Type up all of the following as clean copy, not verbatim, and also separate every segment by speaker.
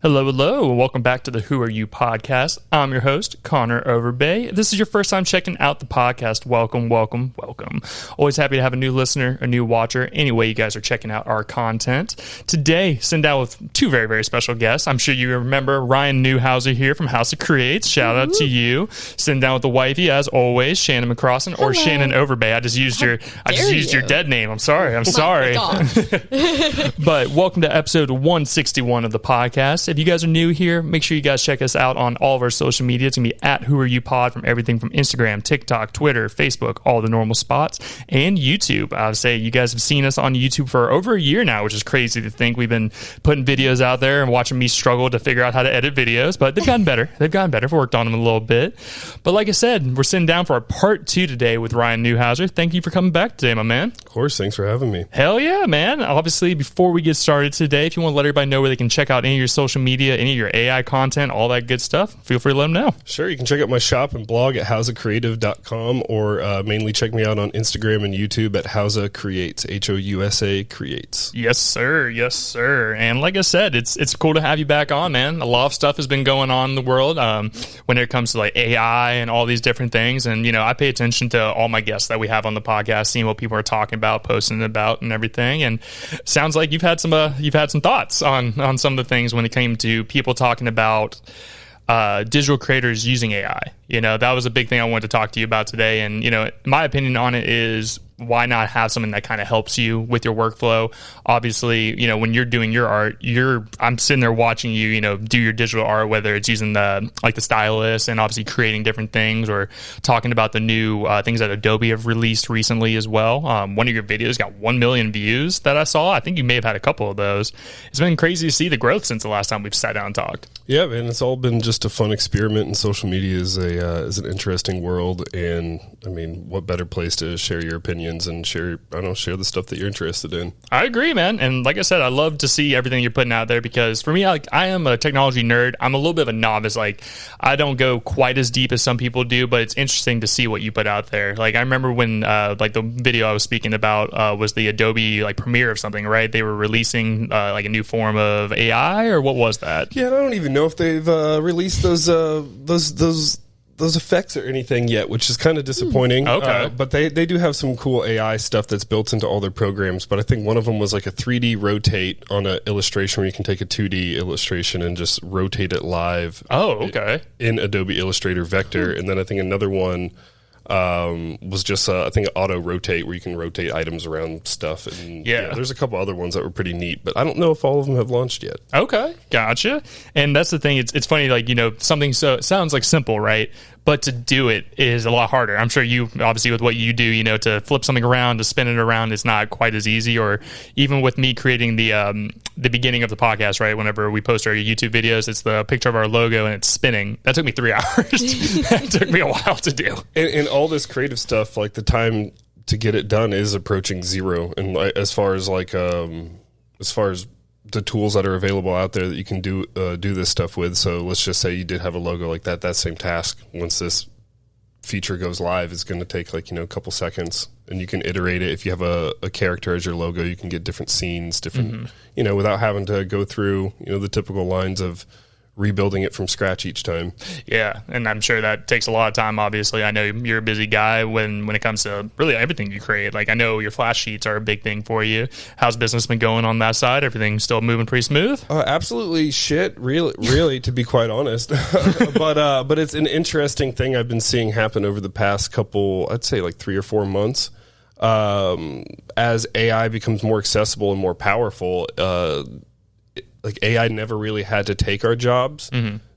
Speaker 1: Hello, hello, and welcome back to the Who Are You podcast. I'm your host, Connor Overbay. If this is your first time checking out the podcast, welcome, welcome, welcome. Always happy to have a new listener, a new watcher. Anyway, you guys are checking out our content. Today, sitting down with two very, very special guests. I'm sure you remember Ryan Newhouser here from Housa Creative. Shout out to you. Sitting down with the wifey, as always, Shannon McCrossin, or Shannon Overbay. I just used your dead name. I'm sorry. But welcome to episode 161 of the podcast. If you guys are new here, make sure you guys check us out on all of our social media. It's going to be at Who Are You Pod from everything from Instagram, TikTok, Twitter, Facebook, all the normal spots, and YouTube. I would say you guys have seen us on YouTube for over a year now, which is crazy to think. We've been putting videos out there and watching me struggle to figure out how to edit videos, but they've gotten better. We've worked on them a little bit. But like I said, we're sitting down for our part 2 today with Ryan Newhouser. Thank you for coming back today, my man.
Speaker 2: Of course. Thanks for having me.
Speaker 1: Hell yeah, man. Obviously, before we get started today, if you want to let everybody know where they can check out any of your social media, any of your AI content, all that good stuff, feel free to let them know.
Speaker 2: Sure. You can check out my shop and blog at housacreative.com, or mainly check me out on Instagram and YouTube at Housa Creates, Housa Creates.
Speaker 1: Yes, sir. Yes, sir. And like I said, it's cool to have you back on, man. A lot of stuff has been going on in the world when it comes to like AI and all these different things. And, you know, I pay attention to all my guests that we have on the podcast, seeing what people are talking about, posting about and everything. And it sounds like you've had some thoughts on some of the things when it came to people talking about digital creators using AI. You know, that was a big thing I wanted to talk to you about today. And, you know, my opinion on it is, why not have something that kind of helps you with your workflow? Obviously, you know, when you're doing your art, I'm sitting there watching you, you know, do your digital art, whether it's using the stylus and obviously creating different things, or talking about the new things that Adobe have released recently as well. One of your videos got 1 million views that I saw. I think you may have had a couple of those. It's been crazy to see the growth since the last time we've sat down and talked.
Speaker 2: Yeah, man, it's all been just a fun experiment, and social media is an interesting world. And I mean, what better place to share your opinions and share the stuff that you're interested in. I
Speaker 1: agree, man. And like I said, I love to see everything you're putting out there, because for me, I am a technology nerd. I'm a little bit of a novice. Like, I don't go quite as deep as some people do, but it's interesting to see what you put out there. Like, I remember when like the video I was speaking about was the Adobe like premiere of something, right? They were releasing like a new form of AI, or what was that?
Speaker 2: Yeah, I don't even know if they've released those effects or anything yet, which is kind of disappointing.
Speaker 1: Okay.
Speaker 2: But they do have some cool AI stuff that's built into all their programs. But I think one of them was like a 3D rotate on an illustration, where you can take a 2D illustration and just rotate it live.
Speaker 1: Oh, okay.
Speaker 2: In Adobe Illustrator Vector. And then I think another one was just I think auto rotate, where you can rotate items around stuff. And yeah, there's a couple other ones that were pretty neat, but I don't know if all of them have launched yet.
Speaker 1: Okay, gotcha. And that's the thing, it's funny, like, you know, something so sounds like simple, right? But to do it is a lot harder. I'm sure you, obviously, with what you do, you know, to flip something around, to spin it around, it's not quite as easy. Or even with me creating the beginning of the podcast, right? Whenever we post our YouTube videos, it's the picture of our logo and it's spinning. That took me 3 hours. That took me a while to do.
Speaker 2: And all this creative stuff, like the time to get it done is approaching zero. And as far as the tools that are available out there that you can do this stuff with. So let's just say you did have a logo like that same task, once this feature goes live, is going to take like, you know, a couple seconds, and you can iterate it. If you have a character as your logo, you can get different scenes, you know, without having to go through, you know, the typical lines of rebuilding it from scratch each time.
Speaker 1: Yeah, and I'm sure that takes a lot of time, obviously. I know you're a busy guy when it comes to really everything you create. Like, I know your flash sheets are a big thing for you. How's business been going on that side? Everything still moving pretty smooth?
Speaker 2: Absolutely shit, really, to be quite honest. But it's an interesting thing I've been seeing happen over the past couple, I'd say like 3 or 4 months. As AI becomes more accessible and more powerful, like AI never really had to take our jobs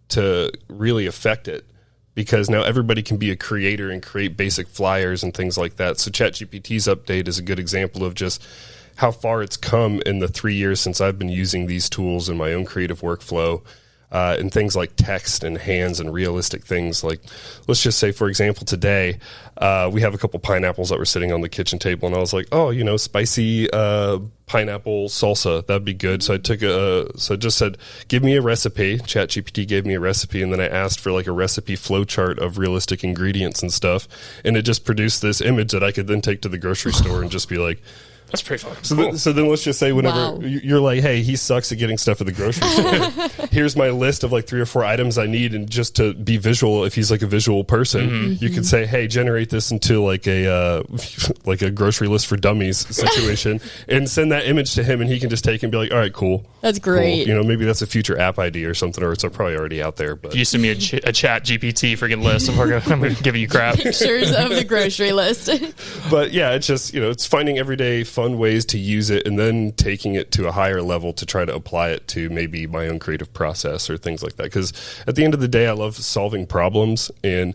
Speaker 2: to really affect it, because now everybody can be a creator and create basic flyers and things like that. So ChatGPT's update is a good example of just how far it's come in the 3 years since I've been using these tools in my own creative workflow. And things like text and hands and realistic things. Like, let's just say, for example, today we have a couple pineapples that were sitting on the kitchen table, and I was like, oh, you know, spicy pineapple salsa, that'd be good. So I just said, give me a recipe. ChatGPT gave me a recipe, and then I asked for like a recipe flowchart of realistic ingredients and stuff, and it just produced this image that I could then take to the grocery store and just be like,
Speaker 1: That's pretty fucking
Speaker 2: cool. So then let's just say whenever you're like, hey, he sucks at getting stuff at the grocery store. Here's my list of like 3 or 4 items I need, and just to be visual, if he's like a visual person, you could say, hey, generate this into like a grocery list for dummies situation, and send that image to him, and he can just take and be like, all right, cool.
Speaker 3: That's great.
Speaker 2: Cool. Maybe that's a future app idea or something, or it's probably already out there. But
Speaker 1: if you send me a chat GPT freaking list, I'm giving you crap.
Speaker 3: Pictures of the grocery list.
Speaker 2: But yeah, it's just, it's finding everyday fun ways to use it, and then taking it to a higher level to try to apply it to maybe my own creative process or things like that. Because at the end of the day, I love solving problems, and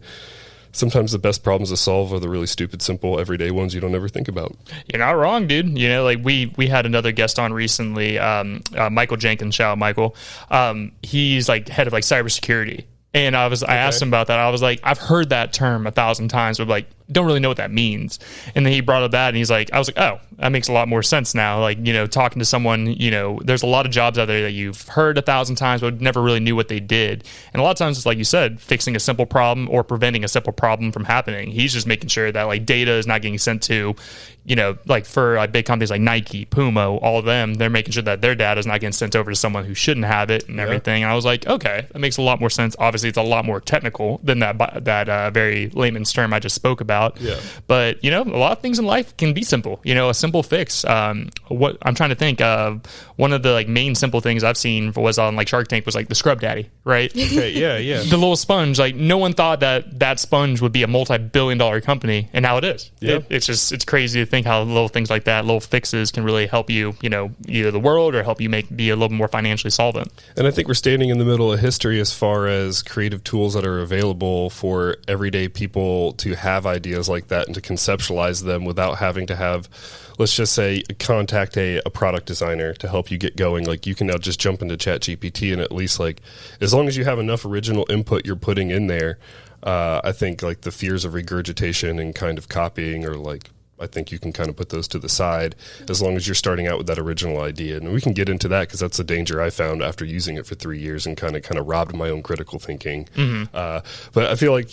Speaker 2: sometimes the best problems to solve are the really stupid, simple, everyday ones you don't ever think about.
Speaker 1: You're not wrong, dude. Like we had another guest on recently, Michael Jenkins. Shout out, Michael. He's like head of like cybersecurity. And I asked him about that. I was like, I've heard that term 1,000 times, but like, don't really know what that means. And then he brought up that, and I was like, oh, that makes a lot more sense now. Like, talking to someone, there's a lot of jobs out there that you've heard 1,000 times, but never really knew what they did. And a lot of times it's like you said, fixing a simple problem or preventing a simple problem from happening. He's just making sure that like data is not getting sent to, like for like big companies like Nike, Puma, all of them, they're making sure that their data is not getting sent over to someone who shouldn't have it and everything. And I was like, okay, that makes a lot more sense. Obviously, it's a lot more technical than that very layman's term I just spoke about.
Speaker 2: Yeah.
Speaker 1: But, a lot of things in life can be simple. A simple fix. What I'm trying to think of, one of the like main simple things I've seen was on like Shark Tank was like the Scrub Daddy, right?
Speaker 2: Okay, yeah.
Speaker 1: The little sponge, like no one thought that sponge would be a multi-billion-dollar company, and now it is.
Speaker 2: Yeah.
Speaker 1: It's crazy to think how little things like that, little fixes can really help you, either the world or help you be a little more financially solvent.
Speaker 2: And I think we're standing in the middle of history as far as creative tools that are available for everyday people to have ideas like that and to conceptualize them without having to have, let's just say, contact a product designer to help you get going. Like, you can now just jump into ChatGPT, and at least like, as long as you have enough original input you're putting in there, I think like the fears of regurgitation and kind of copying, or like, I think you can kind of put those to the side as long as you're starting out with that original idea. And we can get into that, because that's the danger I found after using it for 3 years and kind of robbed my own critical thinking. But I feel like,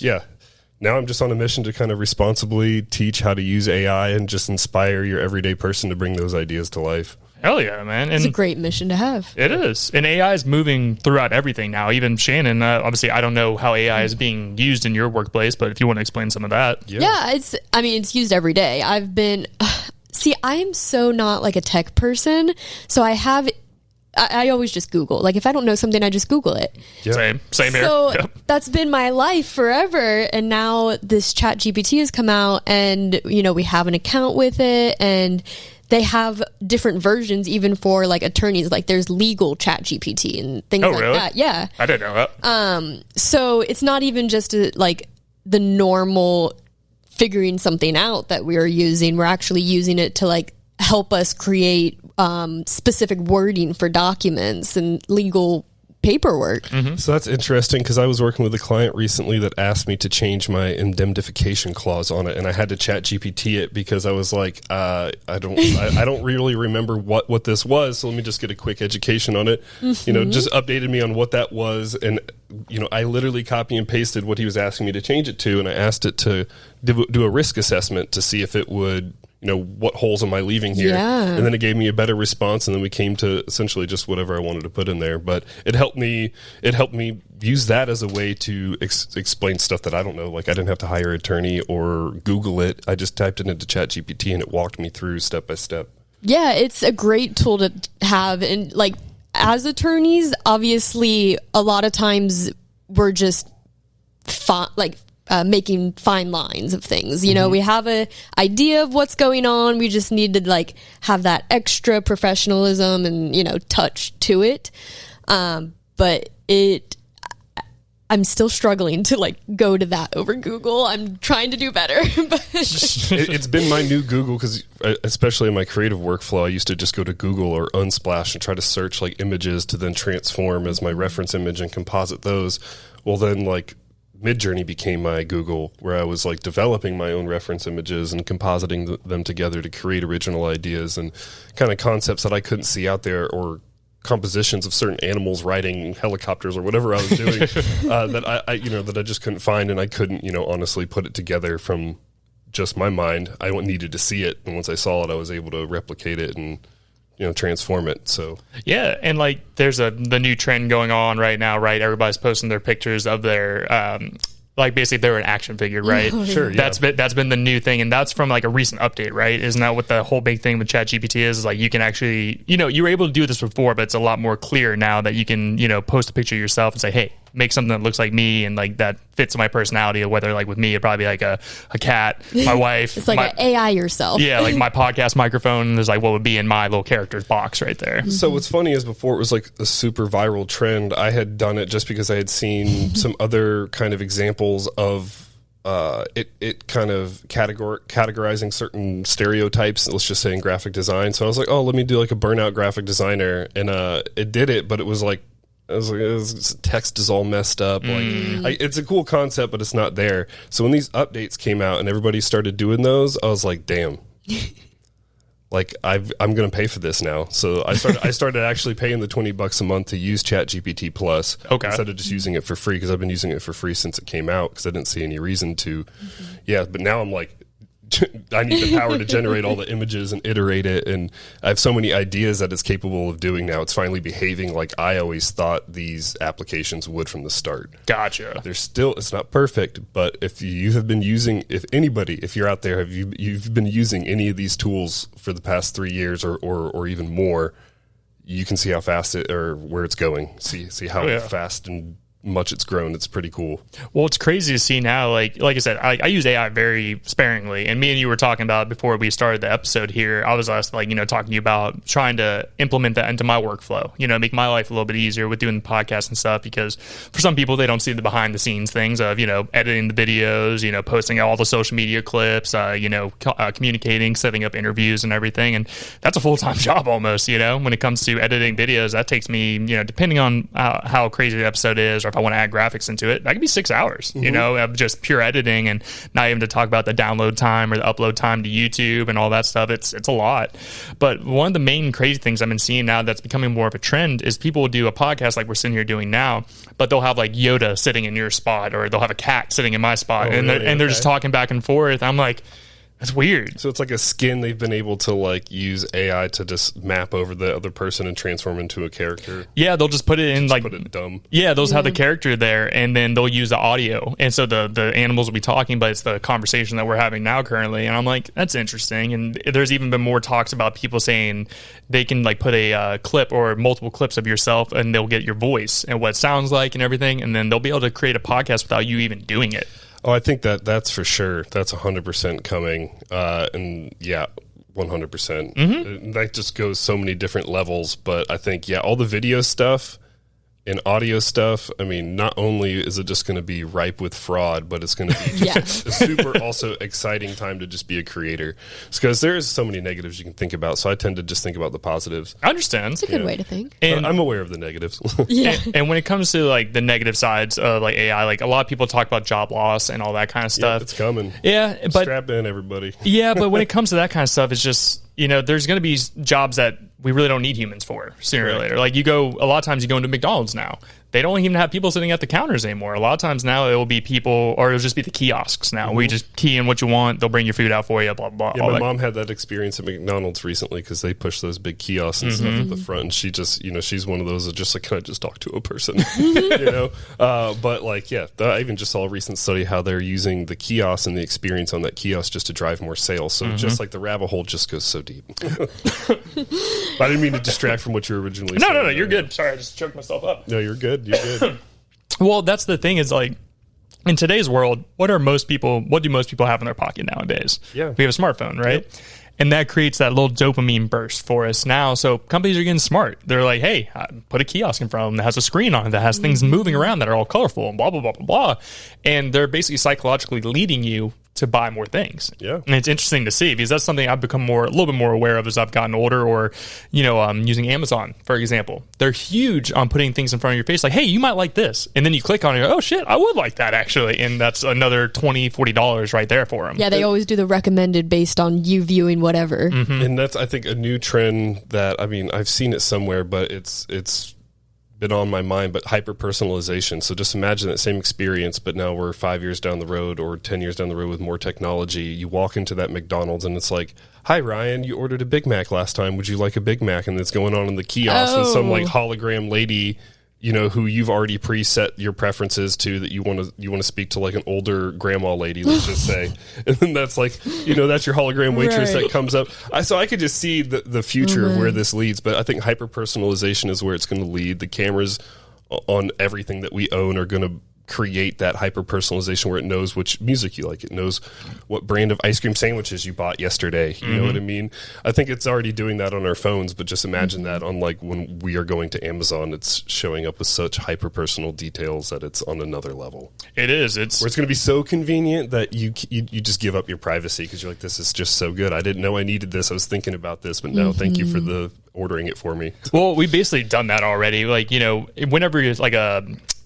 Speaker 2: now I'm just on a mission to kind of responsibly teach how to use AI and just inspire your everyday person to bring those ideas to life.
Speaker 1: Hell yeah, man.
Speaker 3: It's a great mission to have.
Speaker 1: It is. And AI is moving throughout everything now. Even Shannon, obviously, I don't know how AI is being used in your workplace, but if you want to explain some of that.
Speaker 3: Yeah, it's used every day. I'm so not like a tech person. So I always just Google. Like, if I don't know something, I just Google it.
Speaker 1: Yep. Same here.
Speaker 3: So that's been my life forever. And now this ChatGPT has come out, and, we have an account with it, and they have different versions even for like attorneys. Like, there's legal ChatGPT and things like
Speaker 1: really?
Speaker 3: that. Yeah.
Speaker 1: I didn't know
Speaker 3: that. So it's not even just like the normal figuring something out that we're using. We're actually using it to like help us create specific wording for documents and legal paperwork.
Speaker 2: So that's interesting, because I was working with a client recently that asked me to change my indemnification clause on it, and I had to chat GPT it, because I was like, I don't really remember what this was, so let me just get a quick education on it. Just updated me on what that was, and I literally copy and pasted what he was asking me to change it to, and I asked it to do a risk assessment to see if it would, what holes am I leaving here?
Speaker 3: Yeah.
Speaker 2: And then it gave me a better response, and then we came to essentially just whatever I wanted to put in there. But it helped me use that as a way to explain stuff that I don't know. Like, I didn't have to hire an attorney or Google it. I just typed it into ChatGPT, and it walked me through step by step.
Speaker 3: Yeah, it's a great tool to have. And like, as attorneys, obviously, a lot of times we're just making fine lines of things. We have an idea of what's going on. We just need to like have that extra professionalism and, touch to it. But I'm still struggling to like go to that over Google. I'm trying to do better. But
Speaker 2: it's been my new Google, because especially in my creative workflow, I used to just go to Google or Unsplash and try to search like images to then transform as my reference image and composite those. Well, then like Midjourney became my Google, where I was like developing my own reference images and compositing them together to create original ideas and kind of concepts that I couldn't see out there, or compositions of certain animals riding helicopters or whatever I was doing that I just couldn't find, and I couldn't honestly put it together from just my mind. I needed to see it, and once I saw it, I was able to replicate it and transform it. So
Speaker 1: yeah, and like there's the new trend going on right now, right? Everybody's posting their pictures of their like basically they're an action figure, right?
Speaker 2: Sure, yeah.
Speaker 1: That's been the new thing, and that's from like a recent update, right? Isn't that what the whole big thing with ChatGPT is like you can actually, you were able to do this before, but it's a lot more clear now that you can, post a picture of yourself and say, hey, make something that looks like me and like that fits my personality, or whether like with me it'd probably be like a cat, my wife.
Speaker 3: It's like an AI yourself.
Speaker 1: Yeah, like my podcast microphone is like what would be in my little character's box right there.
Speaker 2: So what's funny is before it was like a super viral trend, I had done it just because I had seen some other kind of examples of it kind of categorizing certain stereotypes, let's just say in graphic design. So I was like, oh, let me do like a burnout graphic designer, and it did it, but it was like text is all messed up. It's a cool concept, but it's not there. So when these updates came out and everybody started doing those, I was like, damn. Like I'm going to pay for this now. So I started actually paying the $20 a month to use ChatGPT Plus instead of just using it for free, because I've been using it for free since it came out because I didn't see any reason to. Yeah, but now I'm like, I need the power to generate all the images and iterate it, and I have so many ideas that it's capable of doing now. It's finally behaving like I always thought these applications would from the start.
Speaker 1: Gotcha.
Speaker 2: It's not perfect, but if you're out there, you've been using any of these tools for the past 3 years or even more, you can see how fast where it's going. See how fast and much it's grown. It's pretty cool.
Speaker 1: Well, it's crazy to see now. Like I said, I use AI very sparingly, and me and you were talking about before we started the episode here. I was talking to you about trying to implement that into my workflow. Make my life a little bit easier with doing the podcast and stuff. Because for some people, they don't see the behind the scenes things of editing the videos, posting all the social media clips, communicating, setting up interviews and everything. And that's a full-time job almost. When it comes to editing videos, that takes me, depending on how crazy the episode is, or if I want to add graphics into it, that could be 6 hours, of just pure editing, and not even to talk about the download time or the upload time to YouTube and all that stuff. It's a lot. But one of the main crazy things I've been seeing now that's becoming more of a trend is people will do a podcast like we're sitting here doing now, but they'll have like Yoda sitting in your spot, or they'll have a cat sitting in my spot, they're just talking back and forth. I'm like, that's weird.
Speaker 2: So it's like a skin they've been able to like use AI to just map over the other person and transform into a character.
Speaker 1: Yeah, they'll just put it in
Speaker 2: put it dumb.
Speaker 1: Yeah, they'll have the character there, and then they'll use the audio, and so the animals will be talking, but it's the conversation that we're having now currently. And I'm like, that's interesting. And there's even been more talks about people saying they can like put a clip or multiple clips of yourself, and they'll get your voice and what it sounds like and everything, and then they'll be able to create a podcast without you even doing it.
Speaker 2: Oh, I think that's for sure. That's 100% coming. And yeah, 100%. That just goes so many different levels. But I think, all the video stuff and audio stuff, I mean, not only is it just going to be ripe with fraud, but it's going to be just a super also exciting time to just be a creator. Because there's so many negatives you can think about. So I tend to just think about the positives.
Speaker 1: I understand.
Speaker 3: It's a good way to think.
Speaker 2: And I'm aware of the negatives.
Speaker 1: And when it comes to like the negative sides of like AI, like a lot of people talk about job loss and all that kind of stuff.
Speaker 2: It's coming.
Speaker 1: Yeah. But
Speaker 2: strap in, everybody.
Speaker 1: Yeah. But when it comes to that kind of stuff, it's just, there's going to be jobs that we really don't need humans for sooner or later. Like a lot of times you go into McDonald's now, they don't even have people sitting at the counters anymore. A lot of times now it will be people, or it'll just be the kiosks now. We just key in what you want, they'll bring your food out for you, blah, blah, blah.
Speaker 2: Yeah, my mom had that experience at McDonald's recently because they push those big kiosks and stuff at the front, and she just, she's one of those that just like, can I just talk to a person? But like, I even just saw a recent study how they're using the kiosk and the experience on that kiosk just to drive more sales. So just like the rabbit hole just goes so deep. I didn't mean to distract from what you were originally saying.
Speaker 1: No, you're good. Sorry, I just choked myself up.
Speaker 2: No, you're good. You're good.
Speaker 1: Well, that's the thing is like, in today's world, what do most people have in their pocket nowadays?
Speaker 2: Yeah.
Speaker 1: We have a smartphone, right? Yep. And that creates that little dopamine burst for us now. So companies are getting smart. They're like, hey, put a kiosk in front of them that has a screen on it, that has things moving around that are all colorful and blah, blah, blah, blah, blah. And they're basically psychologically leading you to buy more things.
Speaker 2: Yeah.
Speaker 1: And it's interesting to see because that's something I've become a little bit more aware of as I've gotten older, or, using Amazon, for example. They're huge on putting things in front of your face like, hey, you might like this. And then you click on it and go, oh shit, I would like that actually. And that's another $20, $40 right there for them.
Speaker 3: Yeah, they always do the recommended based on you viewing whatever.
Speaker 2: And that's, I think, a new trend that, I mean, I've seen it somewhere, but it's been on my mind, but hyper personalization. So just imagine that same experience, but now we're 5 years down the road or 10 years down the road with more technology. You walk into that McDonald's and it's like, hi Ryan, you ordered a Big Mac last time. Would you like a Big Mac? And it's going on in the kiosk, and some like hologram lady, you know, who you've already preset your preferences to, that you want to speak to, like an older grandma lady, let's just say, and then that's like, you know, that's your hologram waitress that comes up. So I could just see the future of where this leads, but I think hyper personalization is where it's going to lead. The cameras on everything that we own are going to create that hyper personalization where it knows which music you like. It knows what brand of ice cream sandwiches you bought yesterday. You know what I mean? I think it's already doing that on our phones, but just imagine that on like when we are going to Amazon, it's showing up with such hyper personal details that it's on another level.
Speaker 1: It is.
Speaker 2: Where it's going to be so convenient that you just give up your privacy because you're like, this is just so good. I didn't know I needed this. I was thinking about this, but now thank you for the ordering it for me.
Speaker 1: Well, we've basically done that already. Like, you know, whenever it's like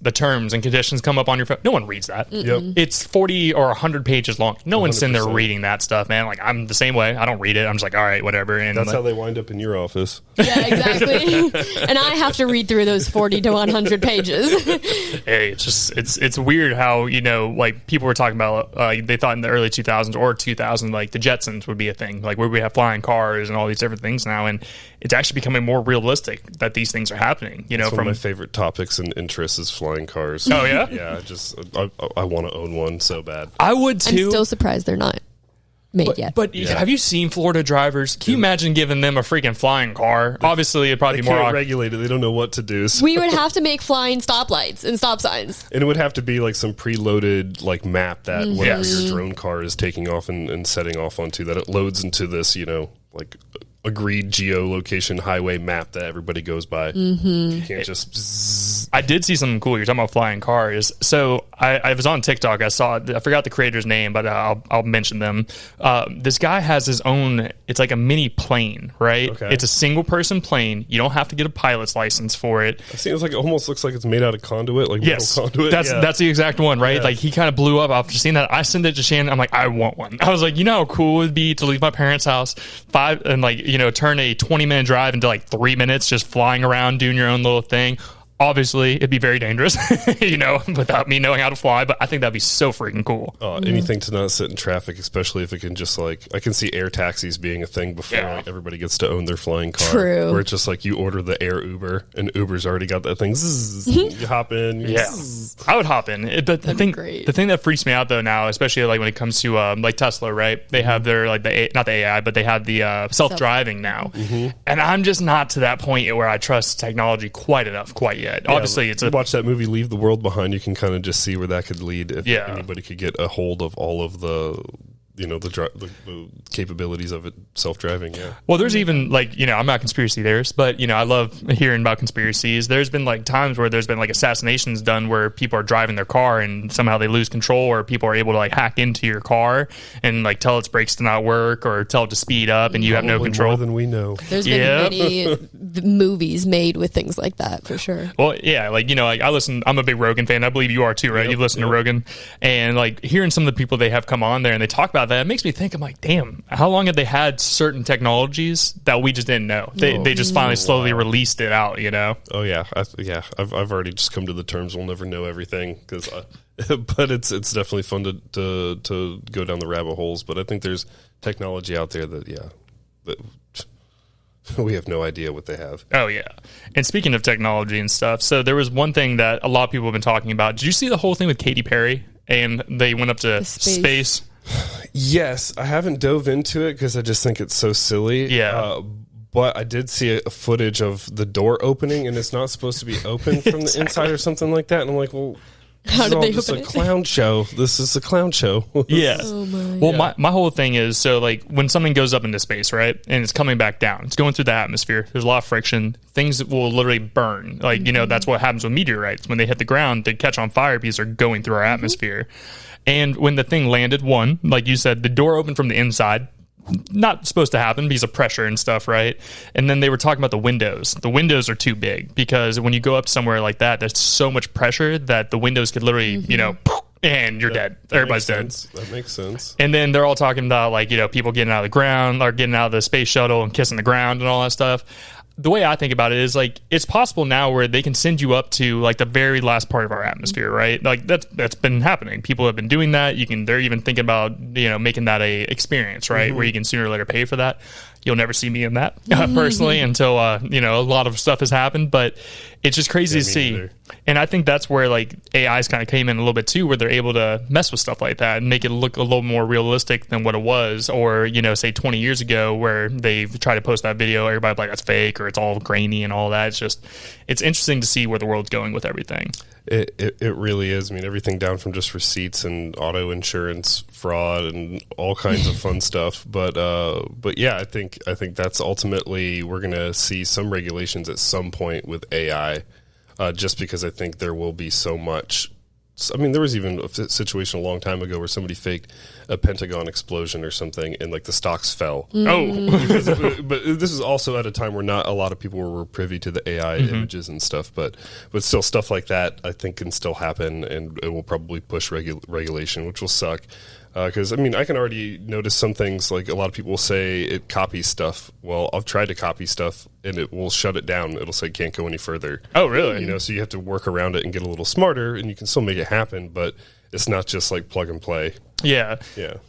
Speaker 1: the terms and conditions come up on your phone, no one reads that. It's 40 or 100 pages long. No one's sitting there reading that stuff, man. Like, I'm the same way. I don't read it. I'm just like, all right, whatever. And
Speaker 2: that's
Speaker 1: like,
Speaker 2: how they wind up in your office.
Speaker 3: Yeah, exactly. And I have to read through those 40 to 100 pages.
Speaker 1: Hey, it's weird how, you know, like people were talking about, they thought in the early 2000s or 2000, like the Jetsons would be a thing, like where we have flying cars and all these different things now. And it's actually becoming more realistic that these things are happening. You know,
Speaker 2: that's one of my favorite topics and interests is flying cars.
Speaker 1: Oh yeah,
Speaker 2: yeah. I want to own one so bad.
Speaker 1: I would too.
Speaker 3: I'm still surprised they're not made yet.
Speaker 1: But have you seen Florida drivers? Can you imagine giving them a freaking flying car? Obviously, it'd probably be more
Speaker 2: regulated. They don't know what to do. So.
Speaker 3: We would have to make flying stoplights and stop signs.
Speaker 2: And it would have to be like some preloaded like map that whatever your drone car is taking off and setting off onto, that it loads into this, you know, like agreed geolocation highway map that everybody goes by. You can't just...
Speaker 1: I did see something cool. You're talking about flying cars. So I was on TikTok. I forgot the creator's name, but I'll mention them. This guy has his own, it's like a mini plane, right?
Speaker 2: Okay.
Speaker 1: It's a single person plane. You don't have to get a pilot's license for it.
Speaker 2: I've seen it almost looks like it's made out of conduit, like
Speaker 1: yes,
Speaker 2: metal conduit.
Speaker 1: That's the exact one, right?
Speaker 2: Yeah.
Speaker 1: Like he kind of blew up after seeing that. I sent it to Shannon. I'm like, I want one. I was like, you know how cool it would be to leave my parents' house turn a 20-minute drive into like 3 minutes just flying around doing your own little thing. Obviously, it'd be very dangerous, you know, without me knowing how to fly, but I think that'd be so freaking cool.
Speaker 2: Anything to not sit in traffic, especially if it can just like, I can see air taxis being a thing before like, everybody gets to own their flying car.
Speaker 3: True.
Speaker 2: Where it's just like you order the air Uber and Uber's already got that thing. Zzz, you hop in. Zzz.
Speaker 1: I would hop in. The thing that freaks me out though now, especially like when it comes to like Tesla, right? They have their like not the AI, but they have the self-driving now. And I'm just not to that point yet where I trust technology quite yet. Obviously, it's
Speaker 2: watch that movie Leave the World Behind. You can kind of just see where that could lead if anybody could get a hold of all of the, you know, the capabilities of it self-driving. Yeah.
Speaker 1: Well, there's even like, you know, I'm not a conspiracy theorist, but you know, I love hearing about conspiracies. There's been like times where there's been like assassinations done where people are driving their car and somehow they lose control, or people are able to like hack into your car and like tell its brakes to not work or tell it to speed up, and you have no control.
Speaker 2: More than we know.
Speaker 3: There's been many movies made with things like that for sure.
Speaker 1: Well, yeah, like, you know, like I'm a big Rogan fan. I believe you are too, right? You've listened to Rogan, and like hearing some of the people they have come on there and they talk about that, it makes me think, I'm like, damn, how long have they had certain technologies that we just didn't know? They just finally slowly released it out, you know?
Speaker 2: Oh yeah. I've already just come to the terms we'll never know everything, because but it's definitely fun to go down the rabbit holes. But I think there's technology out there that we have no idea what they have.
Speaker 1: Oh yeah. And speaking of technology and stuff, so there was one thing that a lot of people have been talking about. Did you see the whole thing with Katy Perry and they went up to space?
Speaker 2: Yes, I haven't dove into it because I just think it's so silly.
Speaker 1: Yeah.
Speaker 2: But I did see a footage of the door opening, and it's not supposed to be open from the inside or something like that. And I'm like, well,
Speaker 3: how did they
Speaker 2: just
Speaker 3: open
Speaker 2: a clown show. This is a clown show.
Speaker 1: Yeah. My whole thing is, so like when something goes up into space, right, and it's coming back down, it's going through the atmosphere. There's a lot of friction. Things will literally burn. Like, you know, that's what happens with meteorites. When they hit the ground, they catch on fire because they're going through our atmosphere. And when the thing landed, like you said, the door opened from the inside. Not supposed to happen because of pressure and stuff, right? And then they were talking about the windows. The windows are too big because when you go up somewhere like that, there's so much pressure that the windows could literally, you know, and you're dead. Everybody's dead.
Speaker 2: That makes sense.
Speaker 1: And then they're all talking about, like, you know, people getting out of the ground or getting out of the space shuttle and kissing the ground and all that stuff. the way I think about it is like it's possible now where they can send you up to like the very last part of our atmosphere, right? Like that's been happening. People have been doing that. They're even thinking about making that a experience, right? Where you can sooner or later pay for that. You'll never see me in that personally until a lot of stuff has happened, but it's just crazy to see. Neither. And I think that's where like AI's kind of came in a little bit too, where they're able to mess with stuff like that and make it look a little more realistic than what it was, or say 20 years ago where they tried to post that video, everybody's like that's fake or it's all grainy and all that. It's interesting to see where the world's going with everything.
Speaker 2: It really is. I mean, everything down from just receipts and auto insurance fraud and all kinds of fun stuff. But yeah, I think that's ultimately we're going to see some regulations at some point with AI, just because I think there will be so much. I mean, there was even a situation a long time ago where somebody faked a Pentagon explosion or something, and like the stocks fell. But this is also at a time where not a lot of people were privy to the AI images and stuff. But still, stuff like that I think can still happen, and it will probably push regulation, which will suck. Because, I mean, I can already notice some things, like a lot of people will say it copies stuff. Well, I've tried to copy stuff, and it will shut it down. It'll say can't go any further.
Speaker 1: Oh, really?
Speaker 2: So you have to work around it and get a little smarter, and you can still make it happen, but it's not just like plug and play.
Speaker 1: Yeah.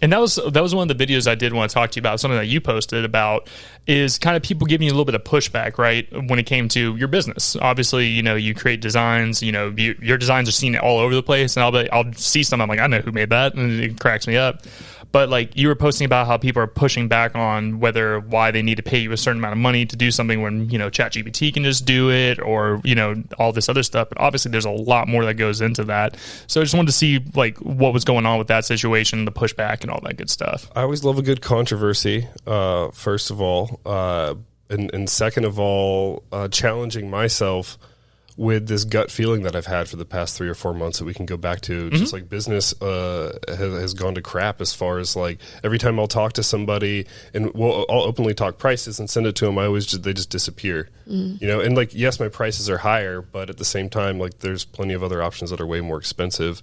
Speaker 1: And that was one of the videos I did want to talk to you about, something that you posted about, is kind of people giving you a little bit of pushback, right, when it came to your business. Obviously, you create designs, your designs are seen all over the place, and I'll see some, I'm like, I know who made that, and it cracks me up. But like you were posting about how people are pushing back on why they need to pay you a certain amount of money to do something when ChatGPT can just do it, or all this other stuff. But obviously there's a lot more that goes into that. So I just wanted to see like what was going on with that situation, the pushback and all that good stuff.
Speaker 2: I always love a good controversy, first of all, and second of all, challenging myself with this gut feeling that I've had for the past 3 or 4 months that we can go back to. Just like business has gone to crap, as far as like every time I'll talk to somebody and I'll openly talk prices and send it to them, they just disappear. And like, yes, my prices are higher, but at the same time, like there's plenty of other options that are way more expensive.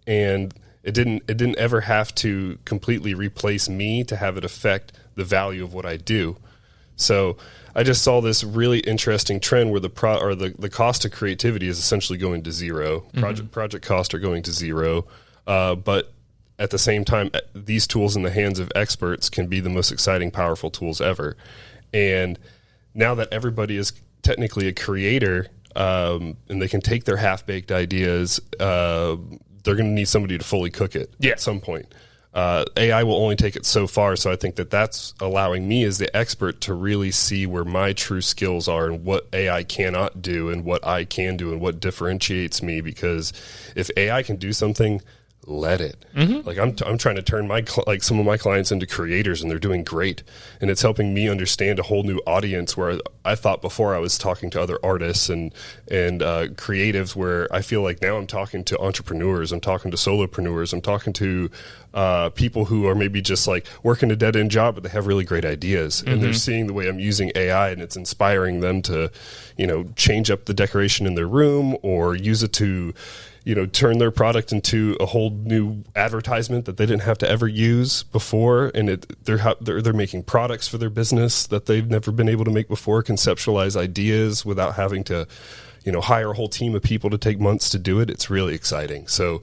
Speaker 2: And it didn't ever have to completely replace me to have it affect the value of what I do. So I just saw this really interesting trend where the cost of creativity is essentially going to zero. Project costs are going to zero, but at the same time, these tools in the hands of experts can be the most exciting, powerful tools ever. And now that everybody is technically a creator, and they can take their half-baked ideas, they're going to need somebody to fully cook it at some point. AI will only take it so far, so I think that's allowing me as the expert to really see where my true skills are and what AI cannot do and what I can do and what differentiates me. Because if AI can do something, let it. Like I'm trying to turn some of my clients into creators, and they're doing great, and it's helping me understand a whole new audience where I thought before I was talking to other artists and creatives, where I feel like now I'm talking to entrepreneurs, I'm talking to solopreneurs, I'm talking to people who are maybe just like working a dead-end job, but they have really great ideas, and they're seeing the way I'm using AI, and it's inspiring them to change up the decoration in their room, or use it to turn their product into a whole new advertisement that they didn't have to ever use before. And they're making products for their business that they've never been able to make before, conceptualize ideas without having to, hire a whole team of people to take months to do it. It's really exciting. So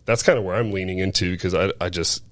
Speaker 2: that's kind of where I'm leaning into, because I just,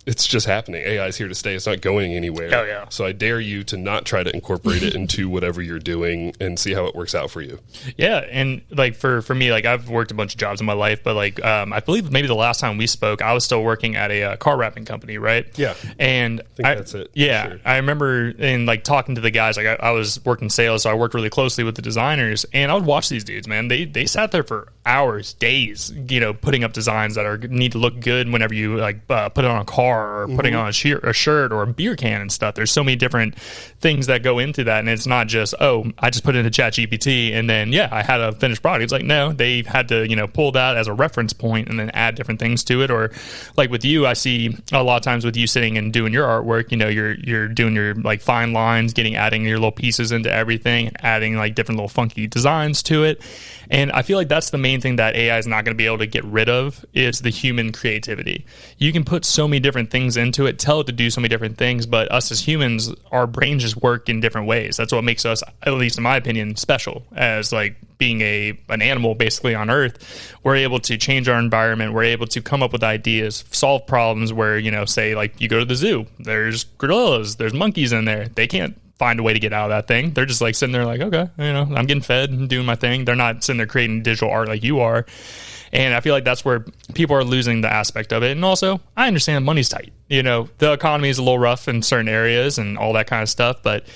Speaker 2: it's just happening. AI is here to stay. It's not going anywhere.
Speaker 1: Oh, yeah.
Speaker 2: So I dare you to not try to incorporate it into whatever you're doing and see how it works out for you.
Speaker 1: Yeah, and like for me, like I've worked a bunch of jobs in my life, but like I believe maybe the last time we spoke, I was still working at a car wrapping company, right?
Speaker 2: Yeah.
Speaker 1: And
Speaker 2: I think that's it.
Speaker 1: Yeah,
Speaker 2: sure.
Speaker 1: I remember in like talking to the guys, like I was working sales, so I worked really closely with the designers, and I would watch these dudes, man. They sat there for hours, days, putting up designs that need to look good whenever you like put it on a car, or putting on a shirt or a beer can and stuff. There's so many different things that go into that, and it's not just, I just put it into ChatGPT and then I had a finished product. It's like, no, they had to pull that as a reference point and then add different things to it. Or like with you, I see a lot of times with you sitting and doing your artwork, you're doing your like fine lines, adding your little pieces into everything, adding like different little funky designs to it. And I feel like that's the main thing that AI is not going to be able to get rid of, is the human creativity. You can put so many different different things into it, tell it to do so many different things. But us as humans, our brains just work in different ways. That's what makes us, at least in my opinion, special as like being an animal basically on Earth. We're able to change our environment. We're able to come up with ideas, solve problems where, you know, say like you go to the zoo, there's gorillas, there's monkeys in there. They can't find a way to get out of that thing. They're just like sitting there like, okay, you know, I'm getting fed and doing my thing. They're not sitting there creating digital art like you are. And I feel like that's where people are losing the aspect of it. And also, I understand money's tight. You know, the economy is a little rough in certain areas and all that kind of stuff. But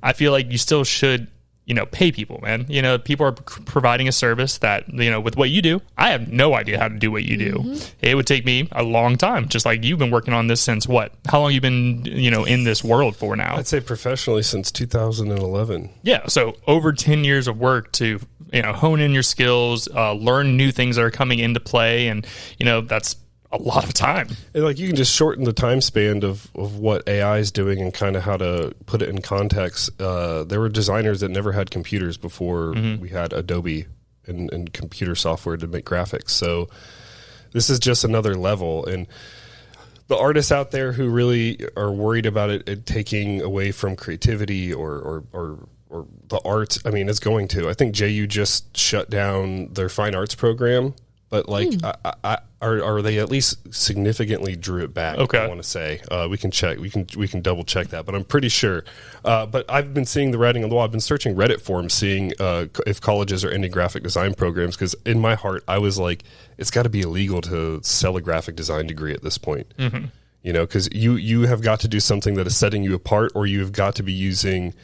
Speaker 1: I feel like you still should, you know, pay people, man. You know, people are providing a service that, you know, with what you do, I have no idea how to do what you do. It would take me a long time, just like you've been working on this since what? How long you been, you know, in this world for now?
Speaker 2: I'd say professionally since 2011.
Speaker 1: Yeah, so over 10 years of work to, you know, hone in your skills, learn new things that are coming into play, and, you know, that's a lot of time.
Speaker 2: And like you can just shorten the time span of what AI is doing and kind of how to put it in context. There were designers that never had computers before we had Adobe and computer software to make graphics. So this is just another level. And the artists out there who really are worried about it taking away from creativity or the art, I mean, it's going to. I think JU just shut down their fine arts program. But like, are they at least significantly drew it back?
Speaker 1: Okay.
Speaker 2: I want to say we can check. We can double check that. But I'm pretty sure. But I've been seeing the writing on the wall. I've been searching Reddit forums, seeing if colleges are ending graphic design programs. Because in my heart, I was like, it's got to be illegal to sell a graphic design degree at this point. You know, because you have got to do something that is setting you apart, or you have got to be using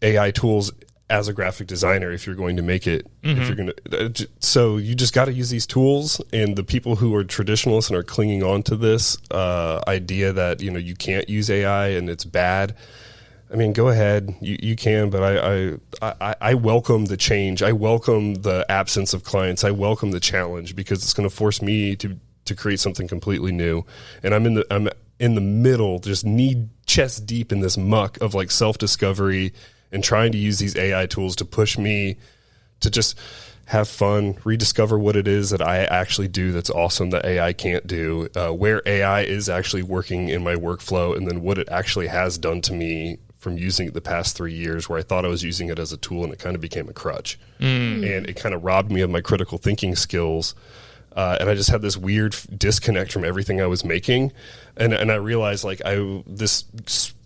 Speaker 2: AI tools as a graphic designer if you're going to make it. If you're going to, so you just got to use these tools. And the people who are traditionalists and are clinging on to this idea that, you know, you can't use AI and it's bad, I mean, go ahead, you can, but I welcome the change. I welcome the absence of clients. I welcome the challenge, because it's going to force me to create something completely new. And I'm in the middle, just knee chest deep in this muck of like self-discovery and trying to use these AI tools to push me to just have fun, rediscover what it is that I actually do that's awesome that AI can't do, where AI is actually working in my workflow, and then what it actually has done to me from using it the past 3 years, where I thought I was using it as a tool and it kind of became a crutch. And it kind of robbed me of my critical thinking skills. And I just had this weird disconnect from everything I was making. And I realized like this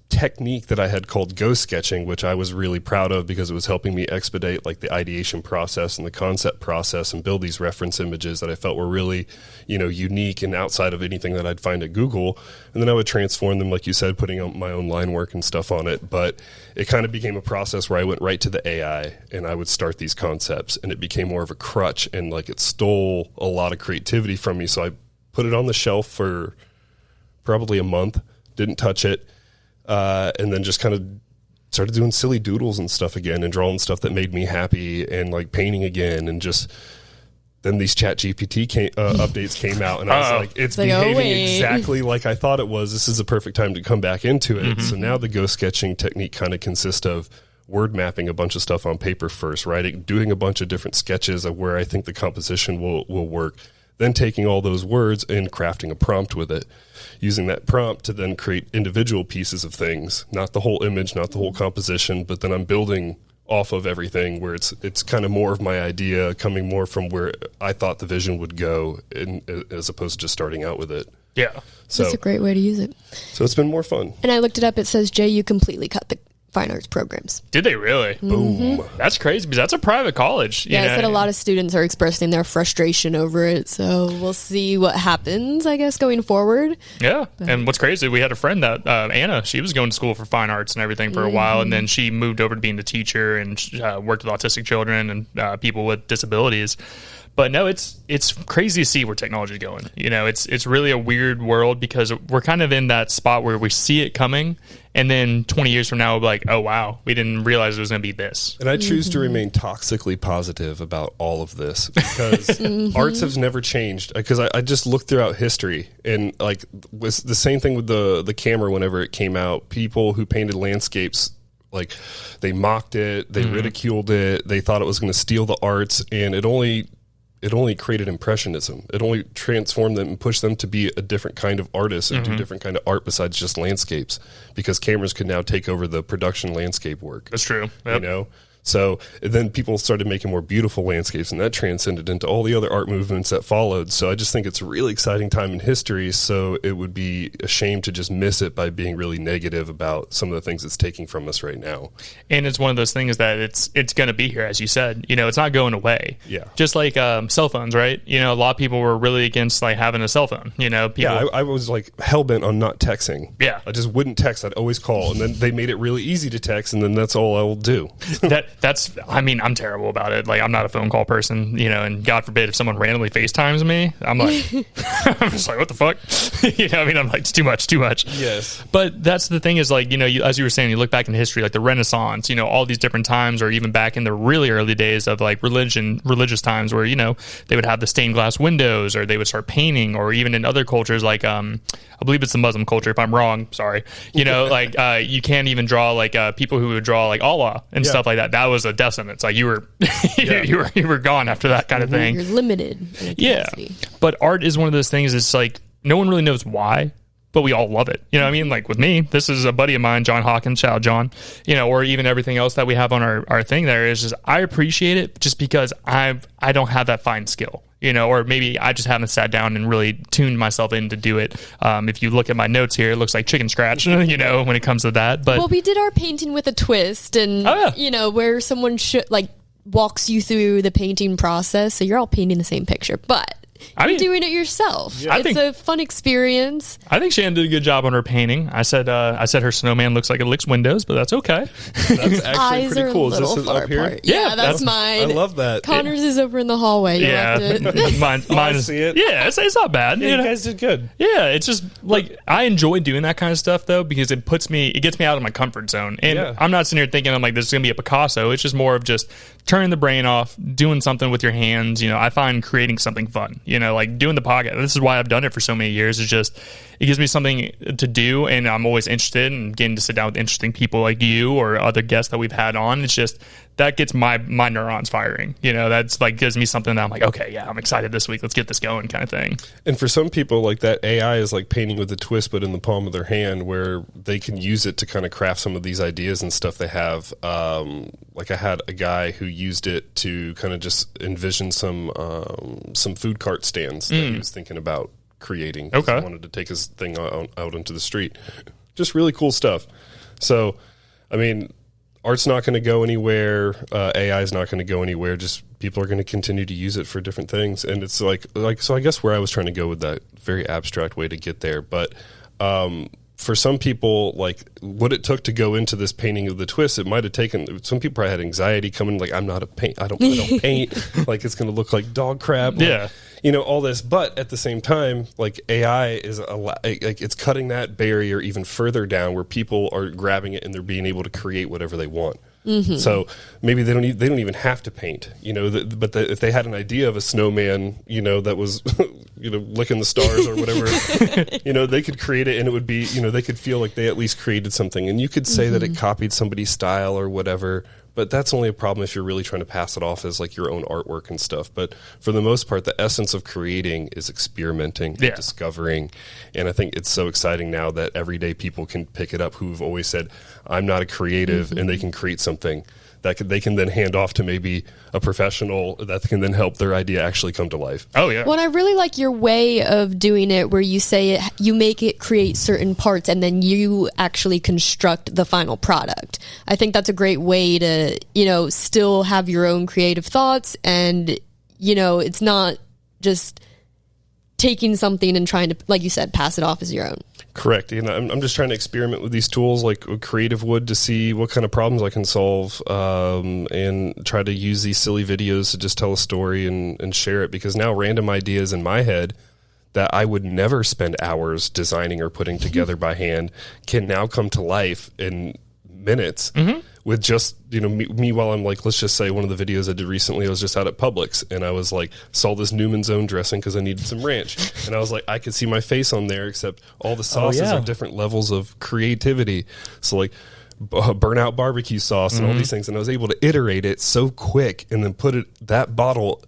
Speaker 2: technique that I had called ghost sketching, which I was really proud of because it was helping me expedite like the ideation process and the concept process and build these reference images that I felt were really, you know, unique and outside of anything that I'd find at Google. And then I would transform them, like you said, putting out my own line work and stuff on it. But it kind of became a process where I went right to the AI and I would start these concepts, and it became more of a crutch, and like it stole a lot of creativity from me. So I put it on the shelf for probably a month, didn't touch it. And then just kind of started doing silly doodles and stuff again, and drawing stuff that made me happy, and like painting again. And just then these ChatGPT updates came out, and I was like, it's behaving exactly like I thought it was. This is the perfect time to come back into it. So now the ghost sketching technique kind of consists of word mapping a bunch of stuff on paper first, doing a bunch of different sketches of where I think the composition will work, then taking all those words and crafting a prompt with it, using that prompt to then create individual pieces of things, not the whole image, not the whole composition, but then I'm building off of everything, where it's kind of more of my idea coming more from where I thought the vision would go, as opposed to just starting out with it.
Speaker 1: Yeah.
Speaker 3: So that's a great way to use it.
Speaker 2: So it's been more fun.
Speaker 3: And I looked it up. It says JU completely cut the fine arts programs.
Speaker 1: Did they really?
Speaker 2: Boom.
Speaker 1: That's crazy, because that's a private college.
Speaker 3: Yeah, I said a lot of students are expressing their frustration over it, so we'll see what happens, I guess, going forward.
Speaker 1: Yeah, and what's crazy, we had a friend that, Anna, she was going to school for fine arts and everything for a while, and then she moved over to being a teacher and worked with autistic children and people with disabilities. But no, it's crazy to see where technology is going. You know, it's really a weird world, because we're kind of in that spot where we see it coming, and then 20 years from now, we'll be like, oh, wow, we didn't realize it was going to be this.
Speaker 2: And I choose to remain toxically positive about all of this, because arts has never changed. Because I just looked throughout history, and like was the same thing with the camera whenever it came out. People who painted landscapes, like they mocked it, they ridiculed it, they thought it was going to steal the arts, and it only it only created impressionism. It only transformed them and pushed them to be a different kind of artist and do different kind of art besides just landscapes, because cameras could now take over the production landscape work.
Speaker 1: That's true. Yep.
Speaker 2: You know? So then people started making more beautiful landscapes, and that transcended into all the other art movements that followed. So I just think it's a really exciting time in history. So it would be a shame to just miss it by being really negative about some of the things it's taking from us right now.
Speaker 1: And it's one of those things that it's going to be here, as you said. You know, it's not going away.
Speaker 2: Yeah.
Speaker 1: Just like cell phones, right? You know, a lot of people were really against like having a cell phone. You know, people.
Speaker 2: Yeah, I was like hell-bent on not texting.
Speaker 1: Yeah.
Speaker 2: I just wouldn't text. I'd always call. And then they made it really easy to text, and then that's all I will do.
Speaker 1: I mean, I'm terrible about it. Like, I'm not a phone call person, you know, and God forbid if someone randomly FaceTimes me, I'm like, I'm just like, what the fuck? You know, I mean, I'm like, it's too much.
Speaker 2: Yes.
Speaker 1: But that's the thing is, like, you know, as you were saying, you look back in history, like the Renaissance, you know, all these different times, or even back in the really early days of like religious times where, you know, they would have the stained glass windows, or they would start painting, or even in other cultures, like, I believe it's the Muslim culture. If I'm wrong, sorry. You know, like, you can't even draw like people who would draw like Allah and stuff like that. That was a death sentence. Like, you were, you were gone after that kind of thing.
Speaker 3: You're limited.
Speaker 1: Yeah. But art is one of those things. It's like, no one really knows why, but we all love it. You know what I mean? Like with me, this is a buddy of mine, John Hawkins, shout out John, you know, or even everything else that we have on our thing there is just, I appreciate it just because I don't have that fine skill. You know, or maybe I just haven't sat down and really tuned myself in to do it. If you look at my notes here, it looks like chicken scratch, you know, when it comes to that. But
Speaker 3: well, we did our painting with a twist, and you know, where someone should like walks you through the painting process, so you're all painting the same picture, but you're doing it yourself. Yeah. It's a fun experience.
Speaker 1: I think Shannon did a good job on her painting. I said her snowman looks like it licks windows, but that's okay.
Speaker 2: That's actually pretty cool. Is this up here?
Speaker 3: Apart. Yeah, that's mine.
Speaker 2: I love that.
Speaker 3: Connor's is over in the hallway.
Speaker 1: Mine
Speaker 2: I
Speaker 1: is.
Speaker 2: see it.
Speaker 1: Yeah, it's not bad.
Speaker 2: Yeah, you guys did good.
Speaker 1: Yeah, it's just like I enjoy doing that kind of stuff though, because it gets me out of my comfort zone. And I'm not sitting here thinking I'm like, this is gonna be a Picasso. It's just more of just turning the brain off, doing something with your hands. You know, I find creating something fun. You know, like doing the podcast. This is why I've done it for so many years. It's just, it gives me something to do, and I'm always interested in getting to sit down with interesting people like you or other guests that we've had on. It's just, that gets my neurons firing. You know, that's like gives me something that I'm like, okay, yeah, I'm excited this week. Let's get this going kind of thing.
Speaker 2: And for some people, like that AI is like painting with a twist, but in the palm of their hand, where they can use it to kind of craft some of these ideas and stuff they have. Like I had a guy who used it to kind of just envision some food cart stands that he was thinking about creating.
Speaker 1: Okay.
Speaker 2: He wanted to take his thing out into the street. Just really cool stuff. So, I mean, art's not going to go anywhere. AI is not going to go anywhere. Just people are going to continue to use it for different things. And it's like, so I guess where I was trying to go with that very abstract way to get there. But for some people, like what it took to go into this painting of the twist, it might have taken, some people probably had anxiety coming, like, I don't paint. Like it's going to look like dog crap. Like,
Speaker 1: Yeah.
Speaker 2: you know, all this. But at the same time, like AI is like it's cutting that barrier even further down, where people are grabbing it and they're being able to create whatever they want. So maybe they don't even have to paint, you know. If they had an idea of a snowman, you know, that was, you know, licking the stars or whatever, you know, they could create it, and it would be, you know, they could feel like they at least created something. And you could say that it copied somebody's style or whatever. But that's only a problem if you're really trying to pass it off as like your own artwork and stuff. But for the most part, the essence of creating is experimenting, and discovering. And I think it's so exciting now that everyday people can pick it up who've always said, I'm not a creative, and they can create something that they can then hand off to maybe a professional that can then help their idea actually come to life.
Speaker 1: Oh, yeah.
Speaker 3: Well, I really like your way of doing it, where you say you make it create certain parts and then you actually construct the final product. I think that's a great way to, you know, still have your own creative thoughts, and, you know, it's not just taking something and trying to, like you said, pass it off as your own.
Speaker 2: Correct. You know, I'm just trying to experiment with these tools like Creative would to see what kind of problems I can solve, and try to use these silly videos to just tell a story and share it, because now random ideas in my head that I would never spend hours designing or putting together by hand can now come to life in minutes with just, you know, me while I'm like, let's just say one of the videos I did recently, I was just out at Publix and I was like, saw this Newman's Own dressing because I needed some ranch. And I was like, I could see my face on there, except all the sauces are different levels of creativity. So like burnout barbecue sauce and all these things. And I was able to iterate it so quick and then put that bottle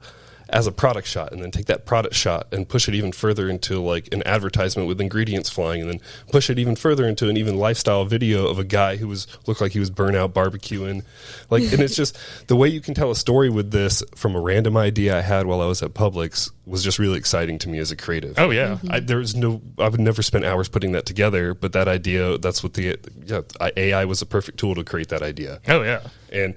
Speaker 2: as a product shot, and then take that product shot and push it even further into like an advertisement with ingredients flying, and then push it even further into an even lifestyle video of a guy who looked like he was burnout barbecuing. Like, and it's just the way you can tell a story with this from a random idea I had while I was at Publix was just really exciting to me as a creative.
Speaker 1: Oh yeah.
Speaker 2: I would never spend hours putting that together, but that idea, that's what AI was a perfect tool to create that idea.
Speaker 1: Oh yeah.
Speaker 2: And